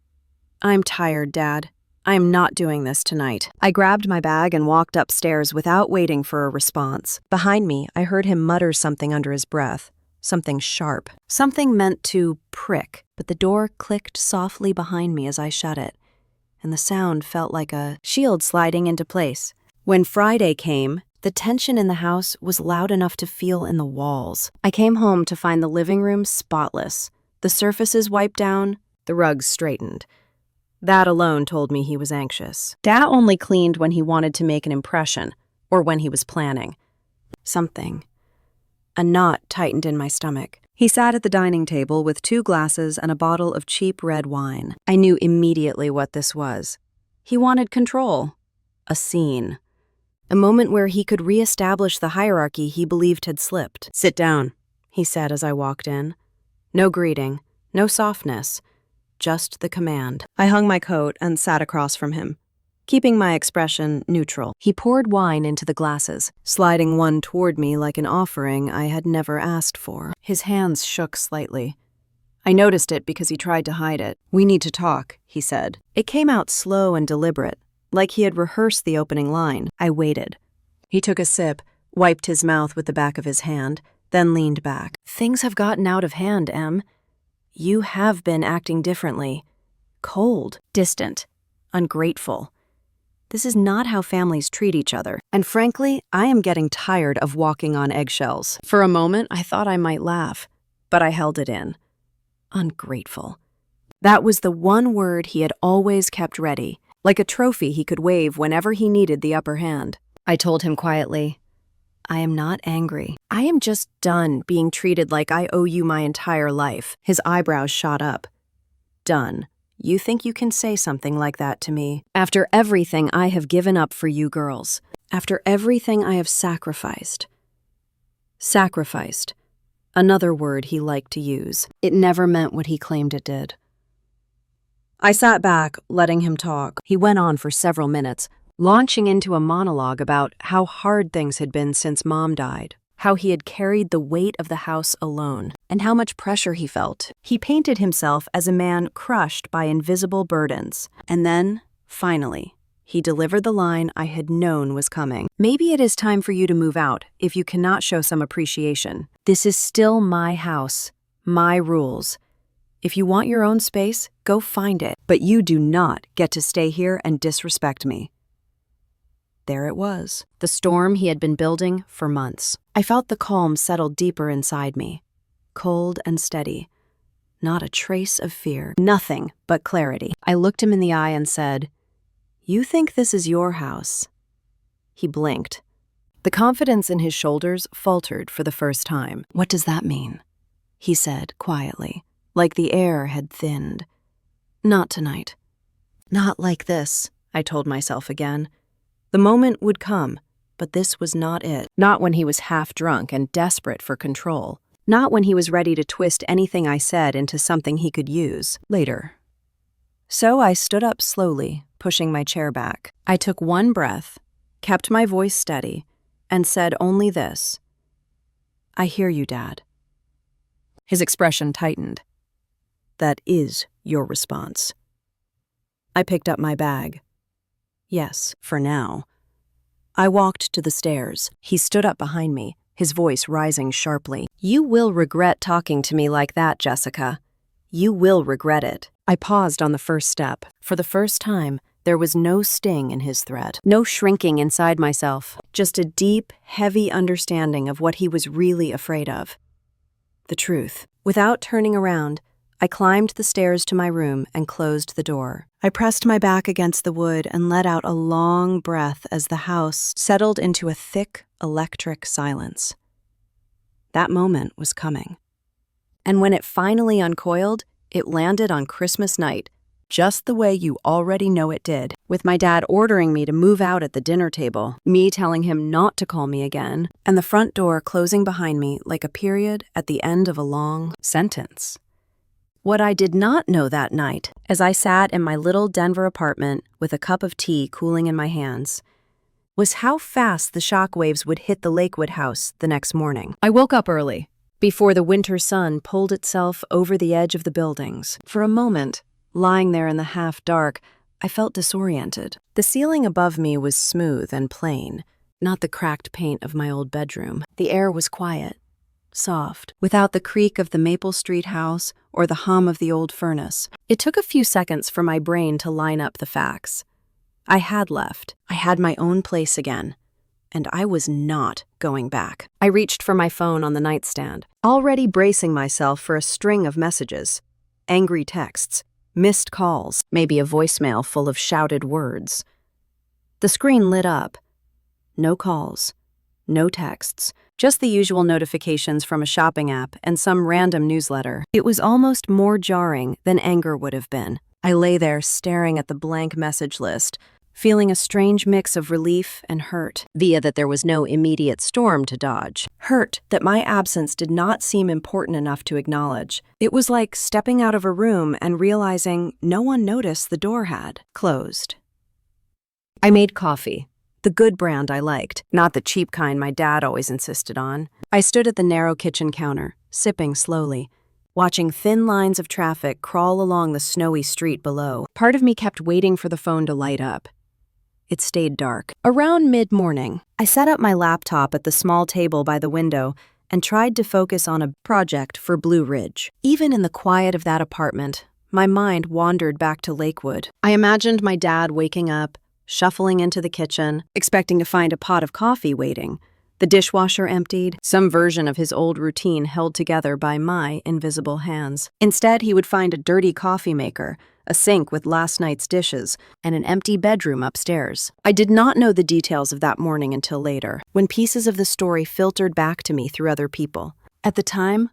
"I'm tired, Dad. I am not doing this tonight." I grabbed my bag and walked upstairs without waiting for a response. Behind me, I heard him mutter something under his breath, something sharp, something meant to prick, but the door clicked softly behind me as I shut it, and the sound felt like a shield sliding into place. When Friday came, the tension in the house was loud enough to feel in the walls. I came home to find the living room spotless, the surfaces wiped down, the rugs straightened. That alone told me he was anxious. Dad only cleaned when he wanted to make an impression, or when he was planning. Something. A knot tightened in my stomach. He sat at the dining table with 2 glasses and a bottle of cheap red wine. I knew immediately what this was. He wanted control. A scene. A moment where he could reestablish the hierarchy he believed had slipped. "Sit down," he said as I walked in. No greeting, no softness, just the command. I hung my coat and sat across from him, keeping my expression neutral. He poured wine into the glasses, sliding one toward me like an offering I had never asked for. His hands shook slightly. I noticed it because he tried to hide it. "We need to talk," he said. It came out slow and deliberate, like he had rehearsed the opening line. I waited. He took a sip, wiped his mouth with the back of his hand, then leaned back. "Things have gotten out of hand, Em. You have been acting differently. Cold, distant, ungrateful. This is not how families treat each other. And frankly, I am getting tired of walking on eggshells." For a moment, I thought I might laugh, but I held it in. Ungrateful. That was the one word he had always kept ready, like a trophy he could wave whenever he needed the upper hand. I told him quietly, "I am not angry. I am just done being treated like I owe you my entire life." His eyebrows shot up. "Done? You think you can say something like that to me? After everything I have given up for you girls. After everything I have sacrificed." Sacrificed. Another word he liked to use. It never meant what he claimed it did. I sat back, letting him talk. He went on for several minutes, launching into a monologue about how hard things had been since Mom died, how he had carried the weight of the house alone, and how much pressure he felt. He painted himself as a man crushed by invisible burdens. And then, finally, he delivered the line I had known was coming. Maybe it is time for you to move out if you cannot show some appreciation. This is still my house, my rules. If you want your own space, go find it, but you do not get to stay here and disrespect me. There it was, the storm he had been building for months. I felt the calm settle deeper inside me, cold and steady. Not a trace of fear, nothing but clarity. I looked him in the eye and said, "You think this is your house?" He blinked. The confidence in his shoulders faltered for the first time. "What does that mean?" he said quietly, like the air had thinned. "Not tonight. Not like this," I told myself again. The moment would come, but this was not it. Not when he was half drunk and desperate for control. Not when he was ready to twist anything I said into something he could use later. So I stood up slowly, pushing my chair back. I took one breath, kept my voice steady, and said only this: "I hear you, Dad." His expression tightened. "That is your response." I picked up my bag. Yes, for now. I walked to the stairs. He stood up behind me, his voice rising sharply. "You will regret talking to me like that, Jessica. You will regret it." I paused on the first step. For the first time, there was no sting in his threat, no shrinking inside myself, just a deep, heavy understanding of what he was really afraid of. The truth. Without turning around, I climbed the stairs to my room and closed the door. I pressed my back against the wood and let out a long breath as the house settled into a thick, electric silence. That moment was coming. And when it finally uncoiled, it landed on Christmas night, just the way you already know it did, with my dad ordering me to move out at the dinner table, me telling him not to call me again, and the front door closing behind me like a period at the end of a long sentence. What I did not know that night, as I sat in my little Denver apartment with a cup of tea cooling in my hands, was how fast the shockwaves would hit the Lakewood house the next morning. I woke up early, before the winter sun pulled itself over the edge of the buildings. For a moment, lying there in the half-dark, I felt disoriented. The ceiling above me was smooth and plain, not the cracked paint of my old bedroom. The air was quiet, soft, without the creak of the Maple Street house or the hum of the old furnace. It took a few seconds for my brain to line up the facts. I had left. I had my own place again, and I was not going back. I reached for my phone on the nightstand, already bracing myself for a string of messages, angry texts, missed calls, maybe a voicemail full of shouted words. The screen lit up. No calls, no texts, just the usual notifications from a shopping app and some random newsletter. It was almost more jarring than anger would have been. I lay there staring at the blank message list, feeling a strange mix of relief and hurt, via that there was no immediate storm to dodge. Hurt that my absence did not seem important enough to acknowledge. It was like stepping out of a room and realizing no one noticed the door had closed. I made coffee. The good brand I liked, not the cheap kind my dad always insisted on. I stood at the narrow kitchen counter, sipping slowly, watching thin lines of traffic crawl along the snowy street below. Part of me kept waiting for the phone to light up. It stayed dark. Around mid-morning, I set up my laptop at the small table by the window and tried to focus on a project for Blue Ridge. Even in the quiet of that apartment, my mind wandered back to Lakewood. I imagined my dad waking up, shuffling into the kitchen, expecting to find a pot of coffee waiting, the dishwasher emptied, some version of his old routine held together by my invisible hands. Instead, he would find a dirty coffee maker, a sink with last night's dishes, and an empty bedroom upstairs. I did not know the details of that morning until later, when pieces of the story filtered back to me through other people. At the time,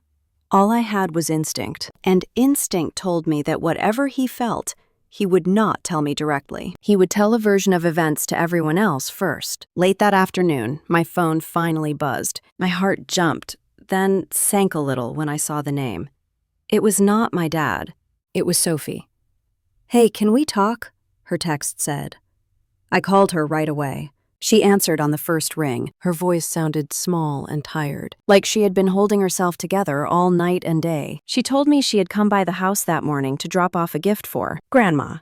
all I had was instinct, and instinct told me that whatever he felt, he would not tell me directly. He would tell a version of events to everyone else first. Late that afternoon, my phone finally buzzed. My heart jumped, then sank a little when I saw the name. It was not my dad. It was Sophie. "Hey, can we talk?" her text said. I called her right away. She answered on the first ring. Her voice sounded small and tired, like she had been holding herself together all night and day. She told me she had come by the house that morning to drop off a gift for Grandma.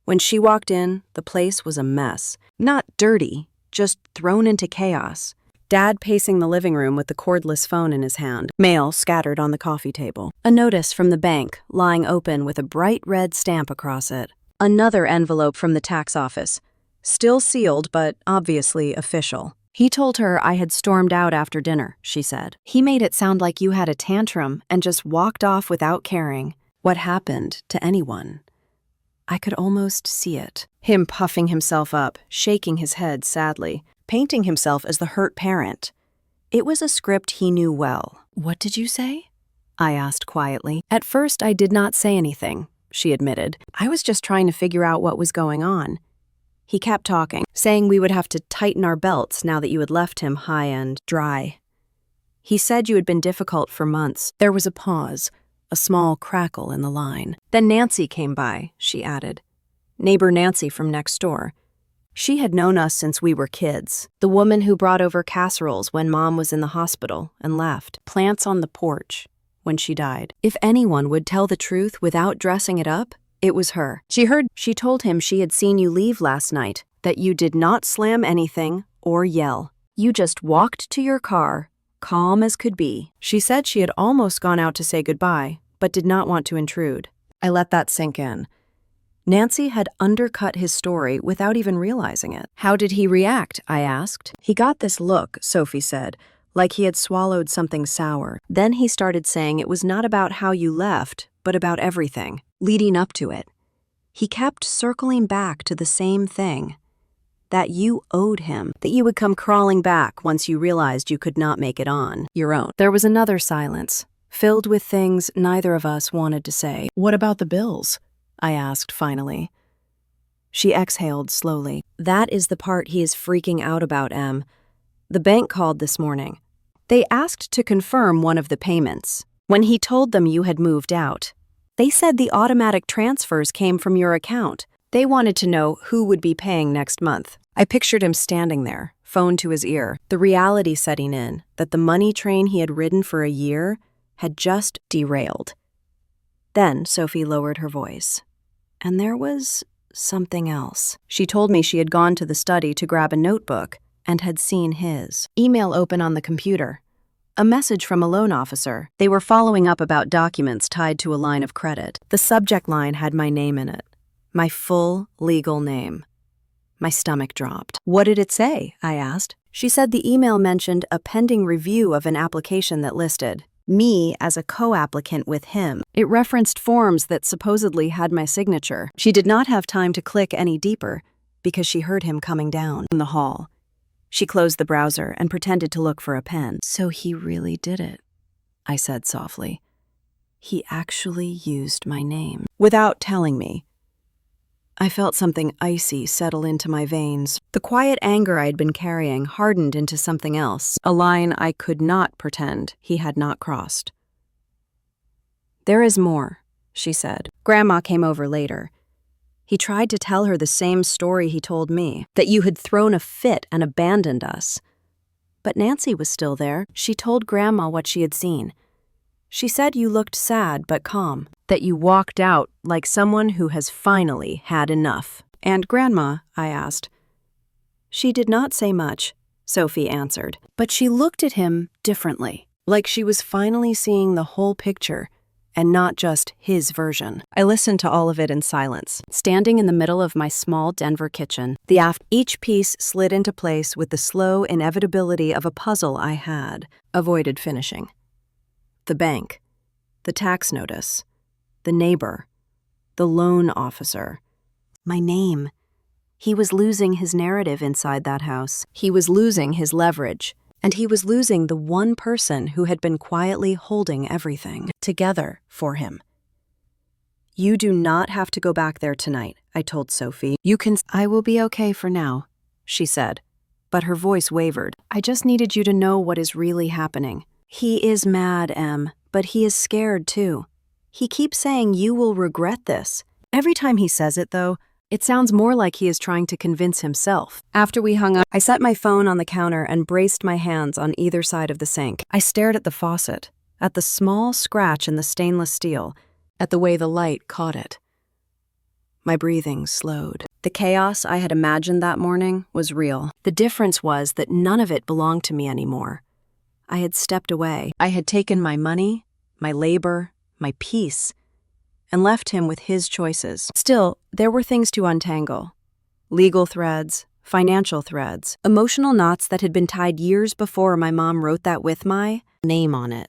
When she walked in, the place was a mess. Not dirty, just thrown into chaos. Dad pacing the living room with the cordless phone in his hand. Mail scattered on the coffee table. A notice from the bank lying open with a bright red stamp across it. Another envelope from the tax office. Still sealed, but obviously official. He told her I had stormed out after dinner, she said. He made it sound like you had a tantrum and just walked off without caring what happened to anyone. I could almost see it. Him puffing himself up, shaking his head sadly, painting himself as the hurt parent. It was a script he knew well. What did you say? I asked quietly. At first, I did not say anything, she admitted. I was just trying to figure out what was going on. He kept talking, saying we would have to tighten our belts now that you had left him high and dry. He said you had been difficult for months. There was a pause, a small crackle in the line. Then Nancy came by, she added. Neighbor Nancy from next door. She had known us since we were kids. The woman who brought over casseroles when Mom was in the hospital and left plants on the porch when she died. If anyone would tell the truth without dressing it up, it was her. She told him she had seen you leave last night, that you did not slam anything or yell. You just walked to your car, calm as could be. She said she had almost gone out to say goodbye, but did not want to intrude. I let that sink in. Nancy had undercut his story without even realizing it. How did he react? I asked. He got this look, Sophie said, like he had swallowed something sour. Then he started saying it was not about how you left, but about everything, leading up to it. He kept circling back to the same thing, that you owed him, that you would come crawling back once you realized you could not make it on your own. There was another silence, filled with things neither of us wanted to say. What about the bills? I asked finally. She exhaled slowly. That is the part he is freaking out about, Em. The bank called this morning. They asked to confirm one of the payments. When he told them you had moved out, they said the automatic transfers came from your account. They wanted to know who would be paying next month. I pictured him standing there, phone to his ear, the reality setting in that the money train he had ridden for a year had just derailed. Then Sophie lowered her voice. And there was something else. She told me she had gone to the study to grab a notebook and had seen his email open on the computer. A message from a loan officer. They were following up about documents tied to a line of credit. The subject line had my name in it. My full legal name. My stomach dropped. What did it say? I asked. She said the email mentioned a pending review of an application that listed me as a co-applicant with him. It referenced forms that supposedly had my signature. She did not have time to click any deeper because she heard him coming down in the hall. She closed the browser and pretended to look for a pen. So he really did it, I said softly. He actually used my name without telling me. I felt something icy settle into my veins. The quiet anger I had been carrying hardened into something else, a line I could not pretend he had not crossed. There is more, she said. Grandma came over later. He tried to tell her the same story he told me, that you had thrown a fit and abandoned us. But Nancy was still there. She told Grandma what she had seen. She said you looked sad but calm, that you walked out like someone who has finally had enough. And Grandma, I asked. She did not say much, Sophie answered, but she looked at him differently, like she was finally seeing the whole picture and not just his version. I listened to all of it in silence, standing in the middle of my small Denver kitchen. Each piece slid into place with the slow inevitability of a puzzle I had avoided finishing. The bank, the tax notice, the neighbor, the loan officer, my name. He was losing his narrative inside that house. He was losing his leverage, and he was losing the one person who had been quietly holding everything together for him. You do not have to go back there tonight, I told Sophie. I will be okay for now, she said, but her voice wavered. I just needed you to know what is really happening. He is mad, Em, but he is scared too. He keeps saying you will regret this. Every time he says it, though, It sounds more like he is trying to convince himself. After we hung up, I set my phone on the counter and braced my hands on either side of the sink. I stared at the faucet, at the small scratch in the stainless steel, at the way the light caught it. My breathing slowed. The chaos I had imagined that morning was real. The difference was that none of it belonged to me anymore. I had stepped away. I had taken my money, my labor, my peace, and left him with his choices. Still, there were things to untangle. Legal threads, financial threads, emotional knots that had been tied years before my mom wrote that with my name on it.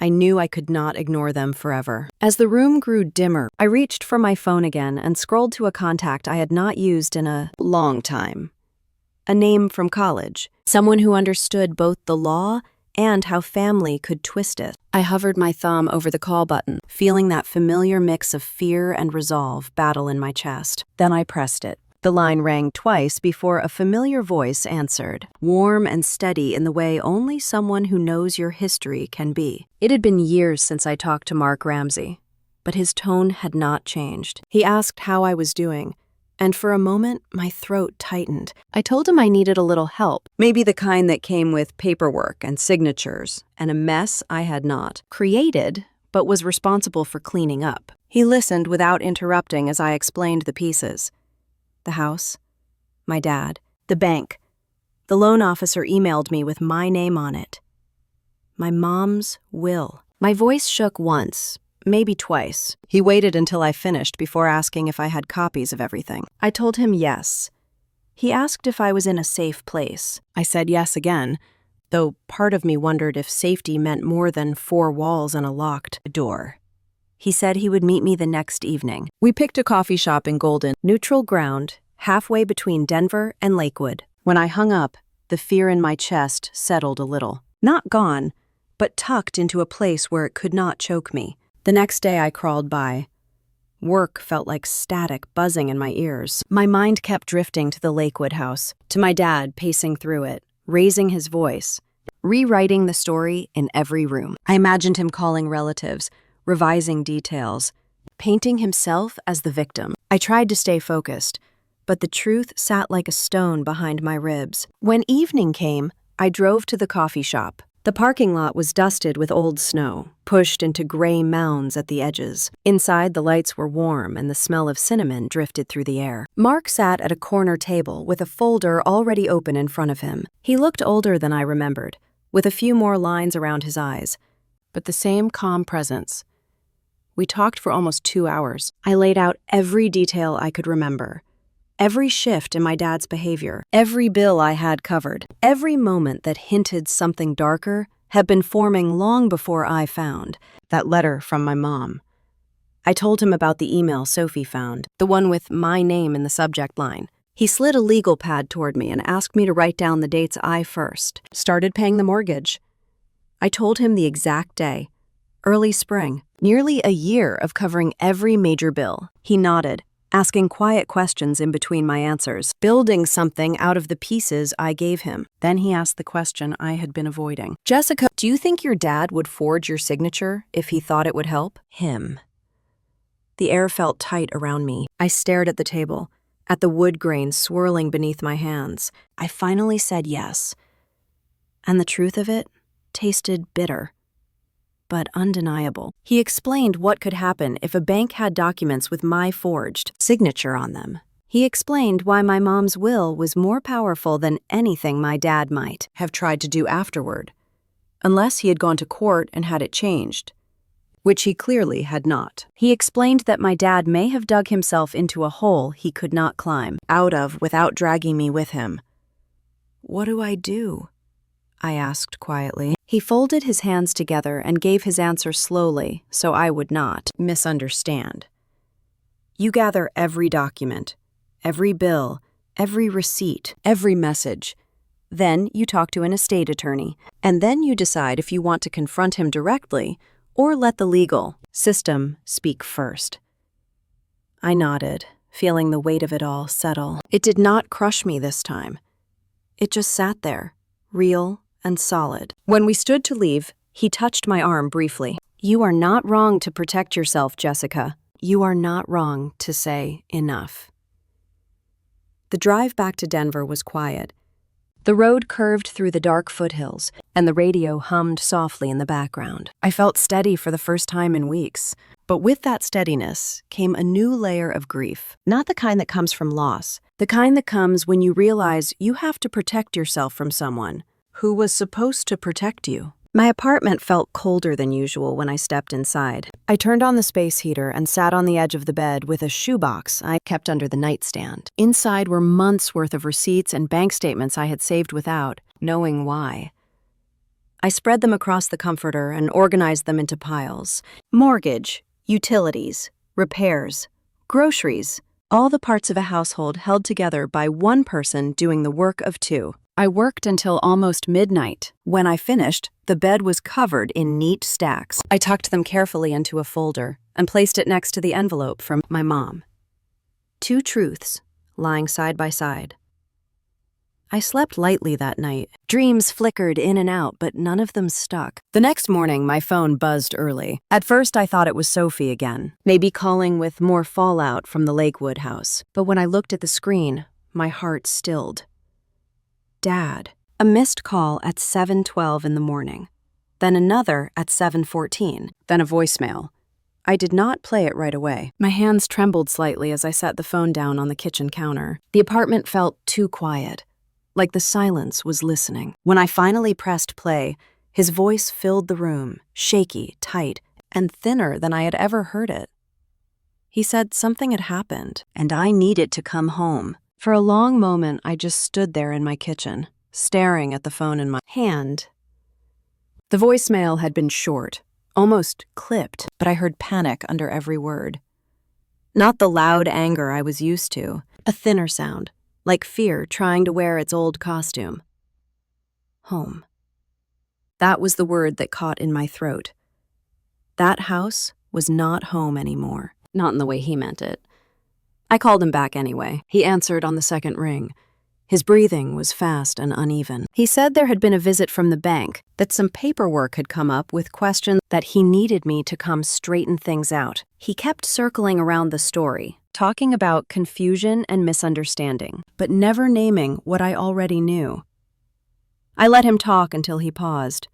I knew I could not ignore them forever. As the room grew dimmer, I reached for my phone again and scrolled to a contact I had not used in a long time. A name from college, someone who understood both the law and how family could twist it. I hovered my thumb over the call button, feeling that familiar mix of fear and resolve battle in my chest. Then I pressed it. The line rang twice before a familiar voice answered, warm and steady in the way only someone who knows your history can be. It had been years since I talked to Mark Ramsey, but his tone had not changed. He asked how I was doing, and for a moment, my throat tightened. I told him I needed a little help, maybe the kind that came with paperwork and signatures, and a mess I had not created, but was responsible for cleaning up. He listened without interrupting as I explained the pieces. The house, my dad, the bank. The loan officer emailed me with my name on it. My mom's will. My voice shook once, maybe twice. He waited until I finished before asking if I had copies of everything. I told him yes. He asked if I was in a safe place. I said yes again, though part of me wondered if safety meant more than 4 walls and a locked door. He said he would meet me the next evening. We picked a coffee shop in Golden, neutral ground, halfway between Denver and Lakewood. When I hung up, the fear in my chest settled a little. Not gone, but tucked into a place where it could not choke me. The next day I crawled by. Work felt like static buzzing in my ears. My mind kept drifting to the Lakewood house, to my dad pacing through it, raising his voice, rewriting the story in every room. I imagined him calling relatives, revising details, painting himself as the victim. I tried to stay focused, but the truth sat like a stone behind my ribs. When evening came, I drove to the coffee shop. The parking lot was dusted with old snow, pushed into gray mounds at the edges. Inside, the lights were warm and the smell of cinnamon drifted through the air. Mark sat at a corner table with a folder already open in front of him. He looked older than I remembered, with a few more lines around his eyes, but the same calm presence. We talked for almost 2 hours. I laid out every detail I could remember. Every shift in my dad's behavior, every bill I had covered, every moment that hinted something darker had been forming long before I found that letter from my mom. I told him about the email Sophie found, the one with my name in the subject line. He slid a legal pad toward me and asked me to write down the dates I first started paying the mortgage. I told him the exact day, early spring, nearly a year of covering every major bill. He nodded, asking quiet questions in between my answers, building something out of the pieces I gave him. Then he asked the question I had been avoiding. Jessica, do you think your dad would forge your signature if he thought it would help? Him. The air felt tight around me. I stared at the table, at the wood grain swirling beneath my hands. I finally said yes. And the truth of it tasted bitter, but undeniable. He explained what could happen if a bank had documents with my forged signature on them. He explained why my mom's will was more powerful than anything my dad might have tried to do afterward, unless he had gone to court and had it changed, which he clearly had not. He explained that my dad may have dug himself into a hole he could not climb out of without dragging me with him. What do I do? I asked quietly. He folded his hands together and gave his answer slowly so I would not misunderstand. You gather every document, every bill, every receipt, every message. Then you talk to an estate attorney, and then you decide if you want to confront him directly or let the legal system speak first. I nodded, feeling the weight of it all settle. It did not crush me this time. It just sat there, real and solid. When we stood to leave, he touched my arm briefly. You are not wrong to protect yourself, Jessica. You are not wrong to say enough. The drive back to Denver was quiet. The road curved through the dark foothills, and the radio hummed softly in the background. I felt steady for the first time in weeks, but with that steadiness came a new layer of grief. Not the kind that comes from loss, the kind that comes when you realize you have to protect yourself from someone who was supposed to protect you. My apartment felt colder than usual when I stepped inside. I turned on the space heater and sat on the edge of the bed with a shoebox I kept under the nightstand. Inside were months' worth of receipts and bank statements I had saved without knowing why. I spread them across the comforter and organized them into piles. Mortgage, utilities, repairs, groceries, all the parts of a household held together by one person doing the work of two. I worked until almost midnight. When I finished, the bed was covered in neat stacks. I tucked them carefully into a folder and placed it next to the envelope from my mom. 2 truths lying side by side. I slept lightly that night. Dreams flickered in and out, but none of them stuck. The next morning, my phone buzzed early. At first, I thought it was Sophie again, maybe calling with more fallout from the Lakewood house. But when I looked at the screen, my heart stilled. Dad. A missed call at 7:12 in the morning, then another at 7:14, then a voicemail. I did not play it right away. My hands trembled slightly as I set the phone down on the kitchen counter. The apartment felt too quiet, like the silence was listening. When I finally pressed play, his voice filled the room, shaky, tight, and thinner than I had ever heard it. He said something had happened, and I needed to come home. For a long moment, I just stood there in my kitchen, staring at the phone in my hand. The voicemail had been short, almost clipped, but I heard panic under every word. Not the loud anger I was used to, a thinner sound, like fear trying to wear its old costume. Home. That was the word that caught in my throat. That house was not home anymore, not in the way he meant it. I called him back anyway. He answered on the second ring. His breathing was fast and uneven. He said there had been a visit from the bank, that some paperwork had come up with questions that he needed me to come straighten things out. He kept circling around the story, talking about confusion and misunderstanding, but never naming what I already knew. I let him talk until he paused.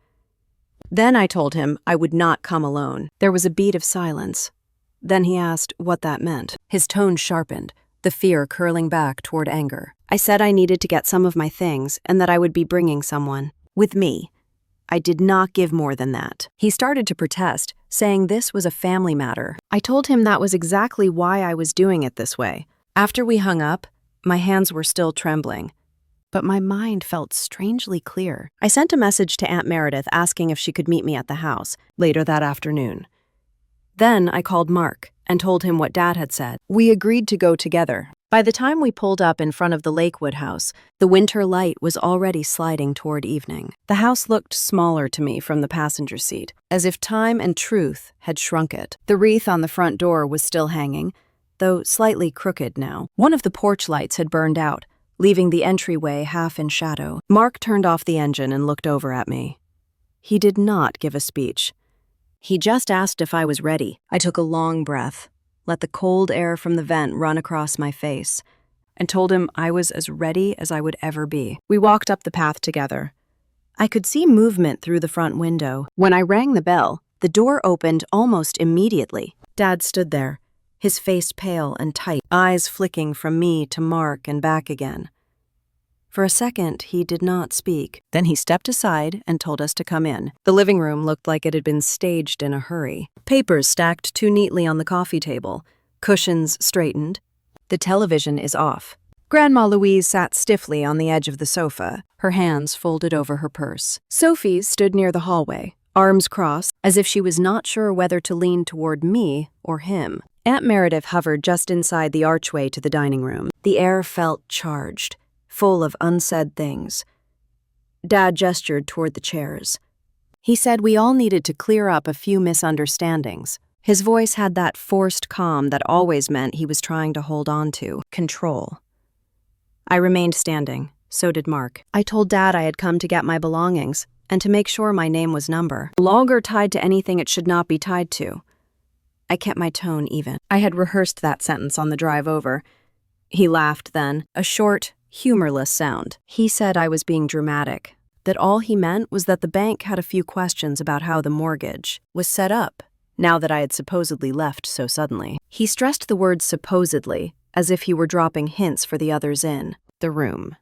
Then I told him I would not come alone. There was a beat of silence. Then he asked what that meant. His tone sharpened, the fear curling back toward anger. I said I needed to get some of my things and that I would be bringing someone with me. I did not give more than that. He started to protest, saying this was a family matter. I told him that was exactly why I was doing it this way. After we hung up, my hands were still trembling, but my mind felt strangely clear. I sent a message to Aunt Meredith asking if she could meet me at the house later that afternoon. Then I called Mark and told him what Dad had said. We agreed to go together. By the time we pulled up in front of the Lakewood house, the winter light was already sliding toward evening. The house looked smaller to me from the passenger seat, as if time and truth had shrunk it. The wreath on the front door was still hanging, though slightly crooked now. One of the porch lights had burned out, leaving the entryway half in shadow. Mark turned off the engine and looked over at me. He did not give a speech. He just asked if I was ready. I took a long breath, let the cold air from the vent run across my face, and told him I was as ready as I would ever be. We walked up the path together. I could see movement through the front window. When I rang the bell, the door opened almost immediately. Dad stood there, his face pale and tight, eyes flicking from me to Mark and back again. For a second, he did not speak. Then he stepped aside and told us to come in. The living room looked like it had been staged in a hurry. Papers stacked too neatly on the coffee table, cushions straightened. The television is off. Grandma Louise sat stiffly on the edge of the sofa, her hands folded over her purse. Sophie stood near the hallway, arms crossed, as if she was not sure whether to lean toward me or him. Aunt Meredith hovered just inside the archway to the dining room. The air felt charged, full of unsaid things. Dad gestured toward the chairs. He said we all needed to clear up a few misunderstandings. His voice had that forced calm that always meant he was trying to hold on to control. I remained standing. So did Mark. I told Dad I had come to get my belongings and to make sure my name was number, no longer tied to anything it should not be tied to. I kept my tone even. I had rehearsed that sentence on the drive over. He laughed then, a short, humorless sound. He said I was being dramatic, that all he meant was that the bank had a few questions about how the mortgage was set up, now that I had supposedly left so suddenly. He stressed the word supposedly, as if he were dropping hints for the others in the room.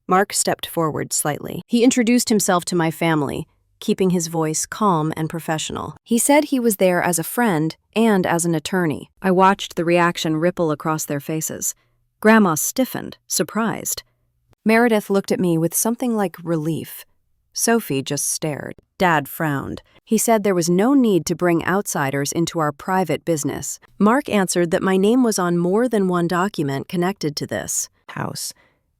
Mark stepped forward slightly. He introduced himself to my family, keeping his voice calm and professional. He said he was there as a friend and as an attorney. I watched the reaction ripple across their faces. Grandma stiffened, surprised. Meredith looked at me with something like relief. Sophie just stared. Dad frowned. He said there was no need to bring outsiders into our private business. Mark answered that my name was on more than one document connected to this house,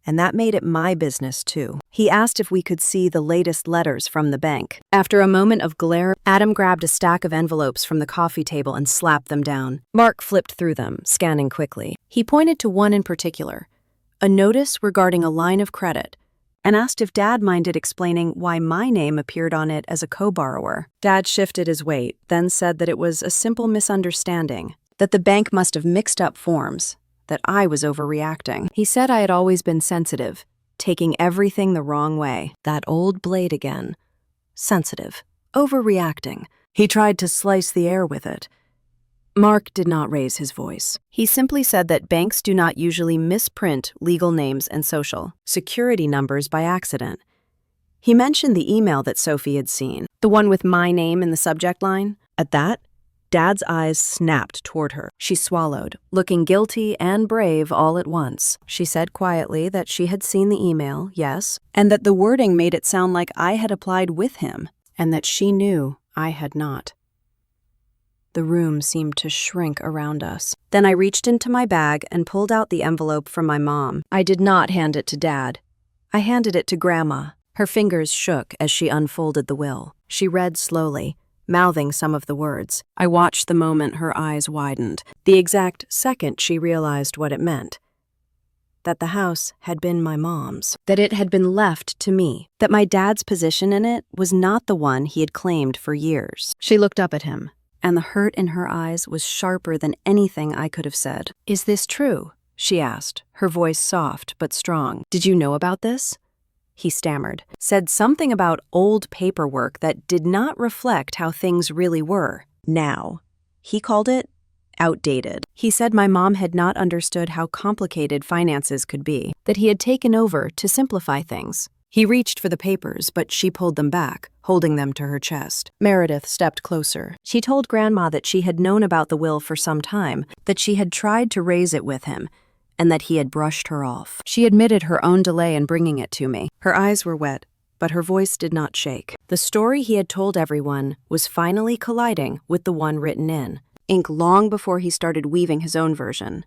and that made it my business too. He asked if we could see the latest letters from the bank. After a moment of glare, Adam grabbed a stack of envelopes from the coffee table and slapped them down. Mark flipped through them, scanning quickly. He pointed to one in particular, a notice regarding a line of credit, and asked if Dad minded explaining why my name appeared on it as a co-borrower. Dad shifted his weight, then said that it was a simple misunderstanding, that the bank must have mixed up forms, that I was overreacting. He said I had always been sensitive, taking everything the wrong way. That old blade again. Sensitive, overreacting. He tried to slice the air with it. Mark did not raise his voice. He simply said that banks do not usually misprint legal names and social security numbers by accident. He mentioned the email that Sophie had seen, the one with my name in the subject line. At that, Dad's eyes snapped toward her. She swallowed, looking guilty and brave all at once. She said quietly that she had seen the email, yes, and that the wording made it sound like I had applied with him, and that she knew I had not. The room seemed to shrink around us. Then I reached into my bag and pulled out the envelope from my mom. I did not hand it to Dad. I handed it to Grandma. Her fingers shook as she unfolded the will. She read slowly, mouthing some of the words. I watched the moment her eyes widened, the exact second she realized what it meant. That the house had been my mom's, that it had been left to me, that my dad's position in it was not the one he had claimed for years. She looked up at him, and the hurt in her eyes was sharper than anything I could have said. "Is this true?" she asked, her voice soft but strong. "Did you know about this?" He stammered, said something about old paperwork that did not reflect how things really were. Now, he called it outdated. He said my mom had not understood how complicated finances could be, that he had taken over to simplify things. He reached for the papers, but she pulled them back, holding them to her chest. Meredith stepped closer. She told Grandma that she had known about the will for some time, that she had tried to raise it with him, and that he had brushed her off. She admitted her own delay in bringing it to me. Her eyes were wet, but her voice did not shake. The story he had told everyone was finally colliding with the one written in ink long before he started weaving his own version.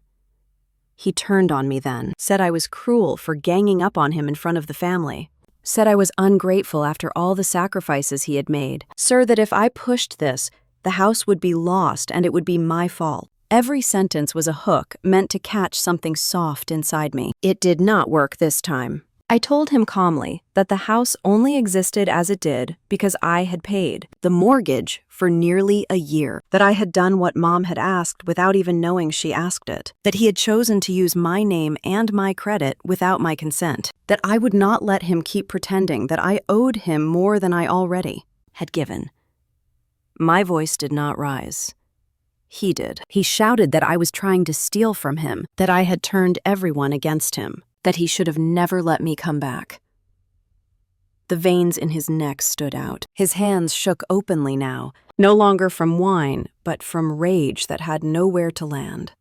He turned on me then, said I was cruel for ganging up on him in front of the family, said I was ungrateful after all the sacrifices he had made. Sir, that if I pushed this, the house would be lost and it would be my fault. Every sentence was a hook meant to catch something soft inside me. It did not work this time. I told him calmly that the house only existed as it did because I had paid the mortgage for nearly a year, that I had done what Mom had asked without even knowing she asked it, that he had chosen to use my name and my credit without my consent, that I would not let him keep pretending that I owed him more than I already had given. My voice did not rise. He did. He shouted that I was trying to steal from him, that I had turned everyone against him, that he should have never let me come back. The veins in his neck stood out. His hands shook openly now, no longer from wine, but from rage that had nowhere to land.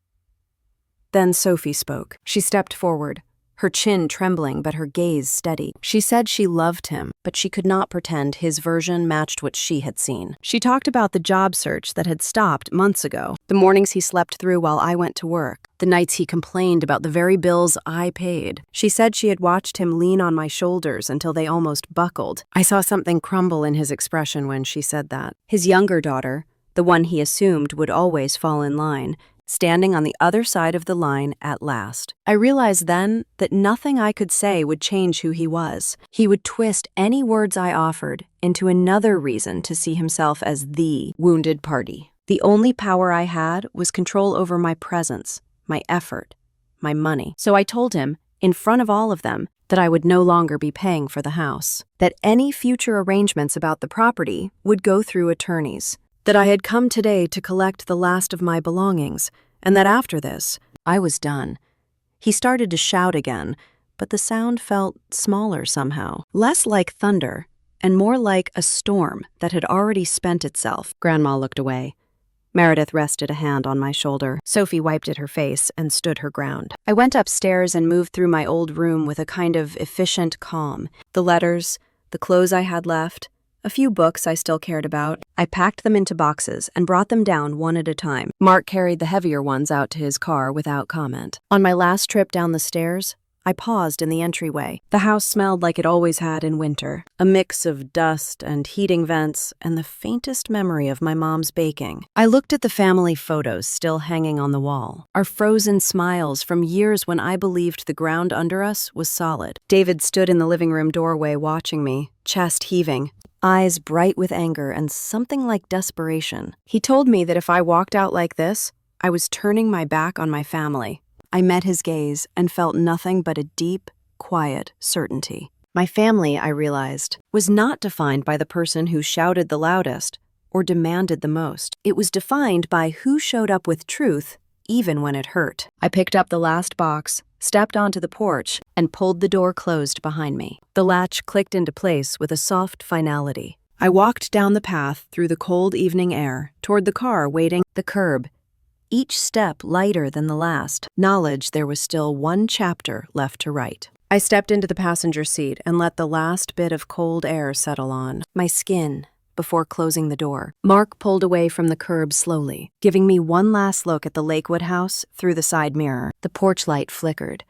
Then Sophie spoke. She stepped forward, her chin trembling but her gaze steady. She said she loved him, but she could not pretend his version matched what she had seen. She talked about the job search that had stopped months ago, the mornings he slept through while I went to work, the nights he complained about the very bills I paid. She said she had watched him lean on my shoulders until they almost buckled. I saw something crumble in his expression when she said that. His younger daughter, the one he assumed would always fall in line, standing on the other side of the line at last. I realized then that nothing I could say would change who he was. He would twist any words I offered into another reason to see himself as the wounded party. The only power I had was control over my presence, my effort, my money. So I told him, in front of all of them, that I would no longer be paying for the house, that any future arrangements about the property would go through attorneys, that I had come today to collect the last of my belongings, and that after this, I was done. He started to shout again, but the sound felt smaller somehow, less like thunder, and more like a storm that had already spent itself. Grandma looked away. Meredith rested a hand on my shoulder. Sophie wiped at her face and stood her ground. I went upstairs and moved through my old room with a kind of efficient calm. The letters, the clothes I had left, a few books I still cared about. I packed them into boxes and brought them down one at a time. Mark carried the heavier ones out to his car without comment. On my last trip down the stairs, I paused in the entryway. The house smelled like it always had in winter, a mix of dust and heating vents and the faintest memory of my mom's baking. I looked at the family photos still hanging on the wall, our frozen smiles from years when I believed the ground under us was solid. David stood in the living room doorway watching me, chest heaving, eyes bright with anger and something like desperation. He told me that if I walked out like this, I was turning my back on my family. I met his gaze and felt nothing but a deep, quiet certainty. My family, I realized, was not defined by the person who shouted the loudest or demanded the most. It was defined by who showed up with truth, even when it hurt. I picked up the last box, stepped onto the porch, and pulled the door closed behind me. The latch clicked into place with a soft finality. I walked down the path through the cold evening air toward the car waiting the curb, each step lighter than the last, knowledge there was still one chapter left to write. I stepped into the passenger seat and let the last bit of cold air settle on my skin before closing the door. Mark pulled away from the curb slowly, giving me one last look at the Lakewood house through the side mirror. The porch light flickered.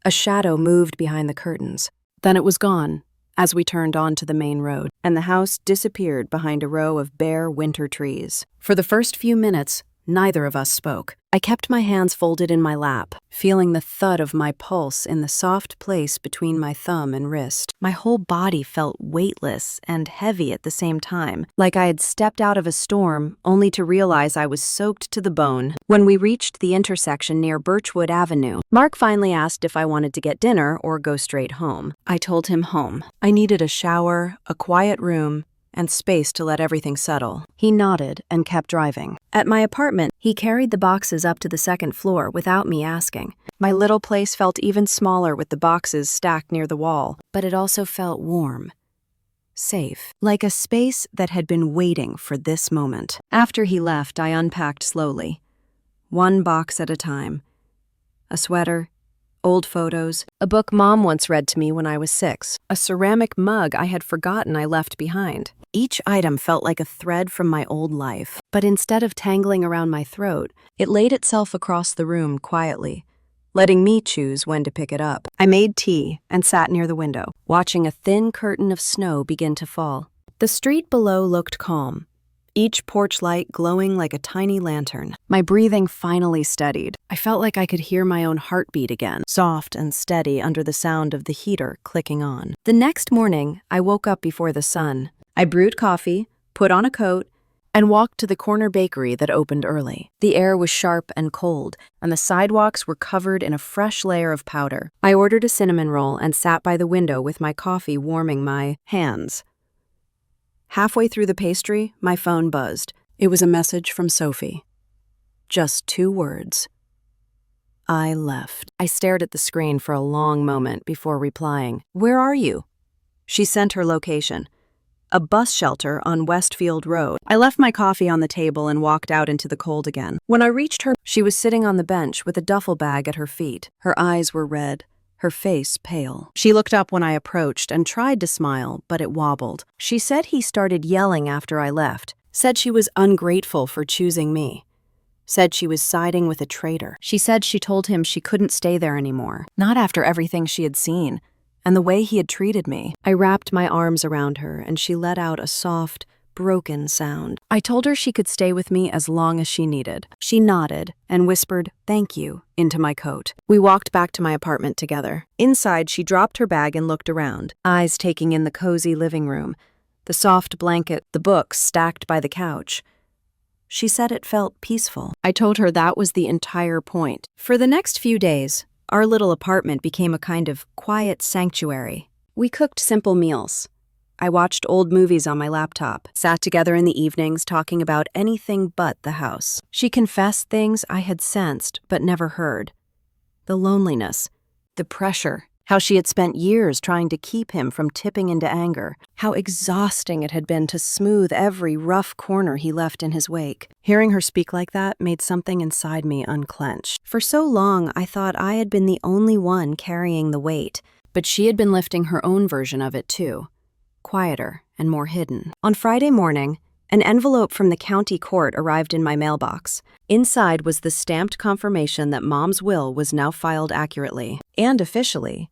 A shadow moved behind the curtains. Then it was gone as we turned onto the main road, and the house disappeared behind a row of bare winter trees. For the first few minutes, neither of us spoke. I kept my hands folded in my lap, feeling the thud of my pulse in the soft place between my thumb and wrist. My whole body felt weightless and heavy at the same time, like I had stepped out of a storm only to realize I was soaked to the bone. When we reached the intersection near Birchwood Avenue, Mark finally asked if I wanted to get dinner or go straight home. I told him home. I needed a shower, a quiet room, and space to let everything settle. He nodded and kept driving. At my apartment, he carried the boxes up to the second floor without me asking. My little place felt even smaller with the boxes stacked near the wall, but it also felt warm, safe, like a space that had been waiting for this moment. After he left, I unpacked slowly, one box at a time. A sweater, old photos, a book Mom once read to me when I was 6, a ceramic mug I had forgotten I left behind. Each item felt like a thread from my old life, but instead of tangling around my throat, it laid itself across the room quietly, letting me choose when to pick it up. I made tea and sat near the window, watching a thin curtain of snow begin to fall. The street below looked calm, each porch light glowing like a tiny lantern. My breathing finally steadied. I felt like I could hear my own heartbeat again, soft and steady under the sound of the heater clicking on. The next morning, I woke up before the sun. I brewed coffee, put on a coat, and walked to the corner bakery that opened early. The air was sharp and cold, and the sidewalks were covered in a fresh layer of powder. I ordered a cinnamon roll and sat by the window with my coffee warming my hands. Halfway through the pastry, my phone buzzed. It was a message from Sophie. Just 2 words. I left. I stared at the screen for a long moment before replying. Where are you? She sent her location. A bus shelter on Westfield Road. I left my coffee on the table and walked out into the cold again. When I reached her, she was sitting on the bench with a duffel bag at her feet. Her eyes were red, her face pale. She looked up when I approached and tried to smile, but it wobbled. She said he started yelling after I left, said she was ungrateful for choosing me, said she was siding with a traitor. She said she told him she couldn't stay there anymore, not after everything she had seen, and the way he had treated me. I wrapped my arms around her, and she let out a soft, broken sound. I told her she could stay with me as long as she needed. She nodded and whispered, "Thank you," into my coat. We walked back to my apartment together. Inside, she dropped her bag and looked around, eyes taking in the cozy living room, the soft blanket, the books stacked by the couch. She said it felt peaceful. I told her that was the entire point. For the next few days, Our little apartment became a kind of quiet sanctuary. We cooked simple meals. I watched old movies on my laptop, sat together in the evenings talking about anything but the house. She confessed things I had sensed but never heard. The loneliness, the pressure, how she had spent years trying to keep him from tipping into anger, how exhausting it had been to smooth every rough corner he left in his wake. Hearing her speak like that made something inside me unclench. For so long, I thought I had been the only one carrying the weight, but she had been lifting her own version of it too. Quieter and more hidden. On Friday morning, an envelope from the county court arrived in my mailbox. Inside was the stamped confirmation that Mom's will was now filed accurately. And officially,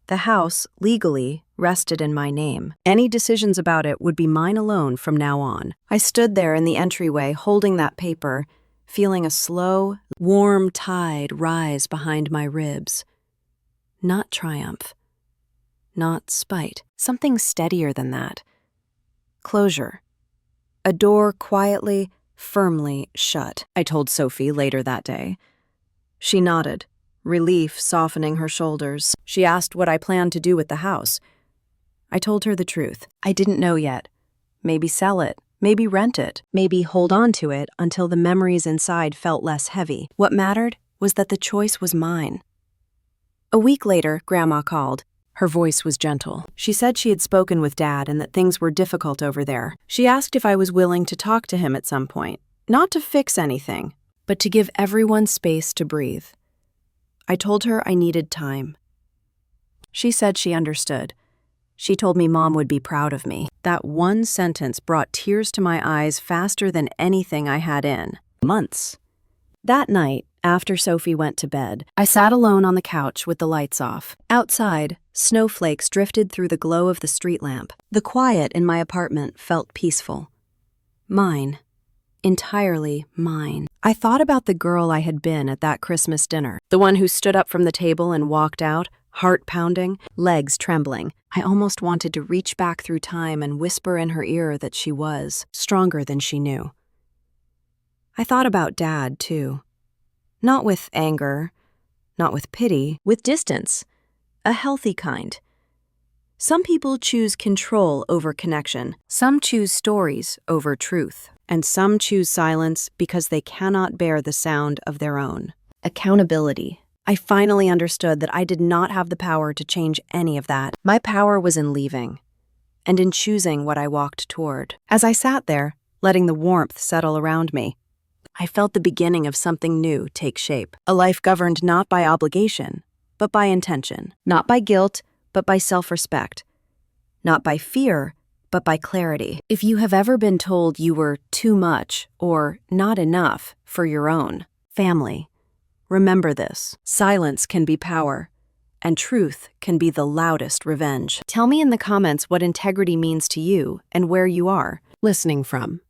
the house, legally, rested in my name. Any decisions about it would be mine alone from now on. I stood there in the entryway holding that paper, feeling a slow, warm tide rise behind my ribs. Not triumph. Not spite. Something steadier than that. Closure. A door quietly, firmly shut, I told Sophie later that day. She nodded, relief softening her shoulders. She asked what I planned to do with the house. I told her the truth. I didn't know yet. Maybe sell it, maybe rent it, maybe hold on to it until the memories inside felt less heavy. What mattered was that the choice was mine. A week later, Grandma called. Her voice was gentle. She said she had spoken with Dad and that things were difficult over there. She asked if I was willing to talk to him at some point, not to fix anything, but to give everyone space to breathe. I told her I needed time. She said she understood. She told me Mom would be proud of me. That one sentence brought tears to my eyes faster than anything I had in months. That night, after Sophie went to bed, I sat alone on the couch with the lights off. Outside, snowflakes drifted through the glow of the street lamp. The quiet in my apartment felt peaceful. Mine. Entirely mine. I thought about the girl I had been at that Christmas dinner, the one who stood up from the table and walked out, heart pounding, legs trembling. I almost wanted to reach back through time and whisper in her ear that she was stronger than she knew. I thought about Dad, too. Not with anger, not with pity, with distance. A healthy kind. Some people choose control over connection. Some choose stories over truth. And some choose silence because they cannot bear the sound of their own. Accountability. I finally understood that I did not have the power to change any of that. My power was in leaving, and in choosing what I walked toward. As I sat there, letting the warmth settle around me, I felt the beginning of something new take shape. A life governed not by obligation, but by intention. Not by guilt, but by self-respect. Not by fear, but by clarity. If you have ever been told you were too much or not enough for your own family, remember this. Silence can be power, and truth can be the loudest revenge. Tell me in the comments what integrity means to you and where you are listening from.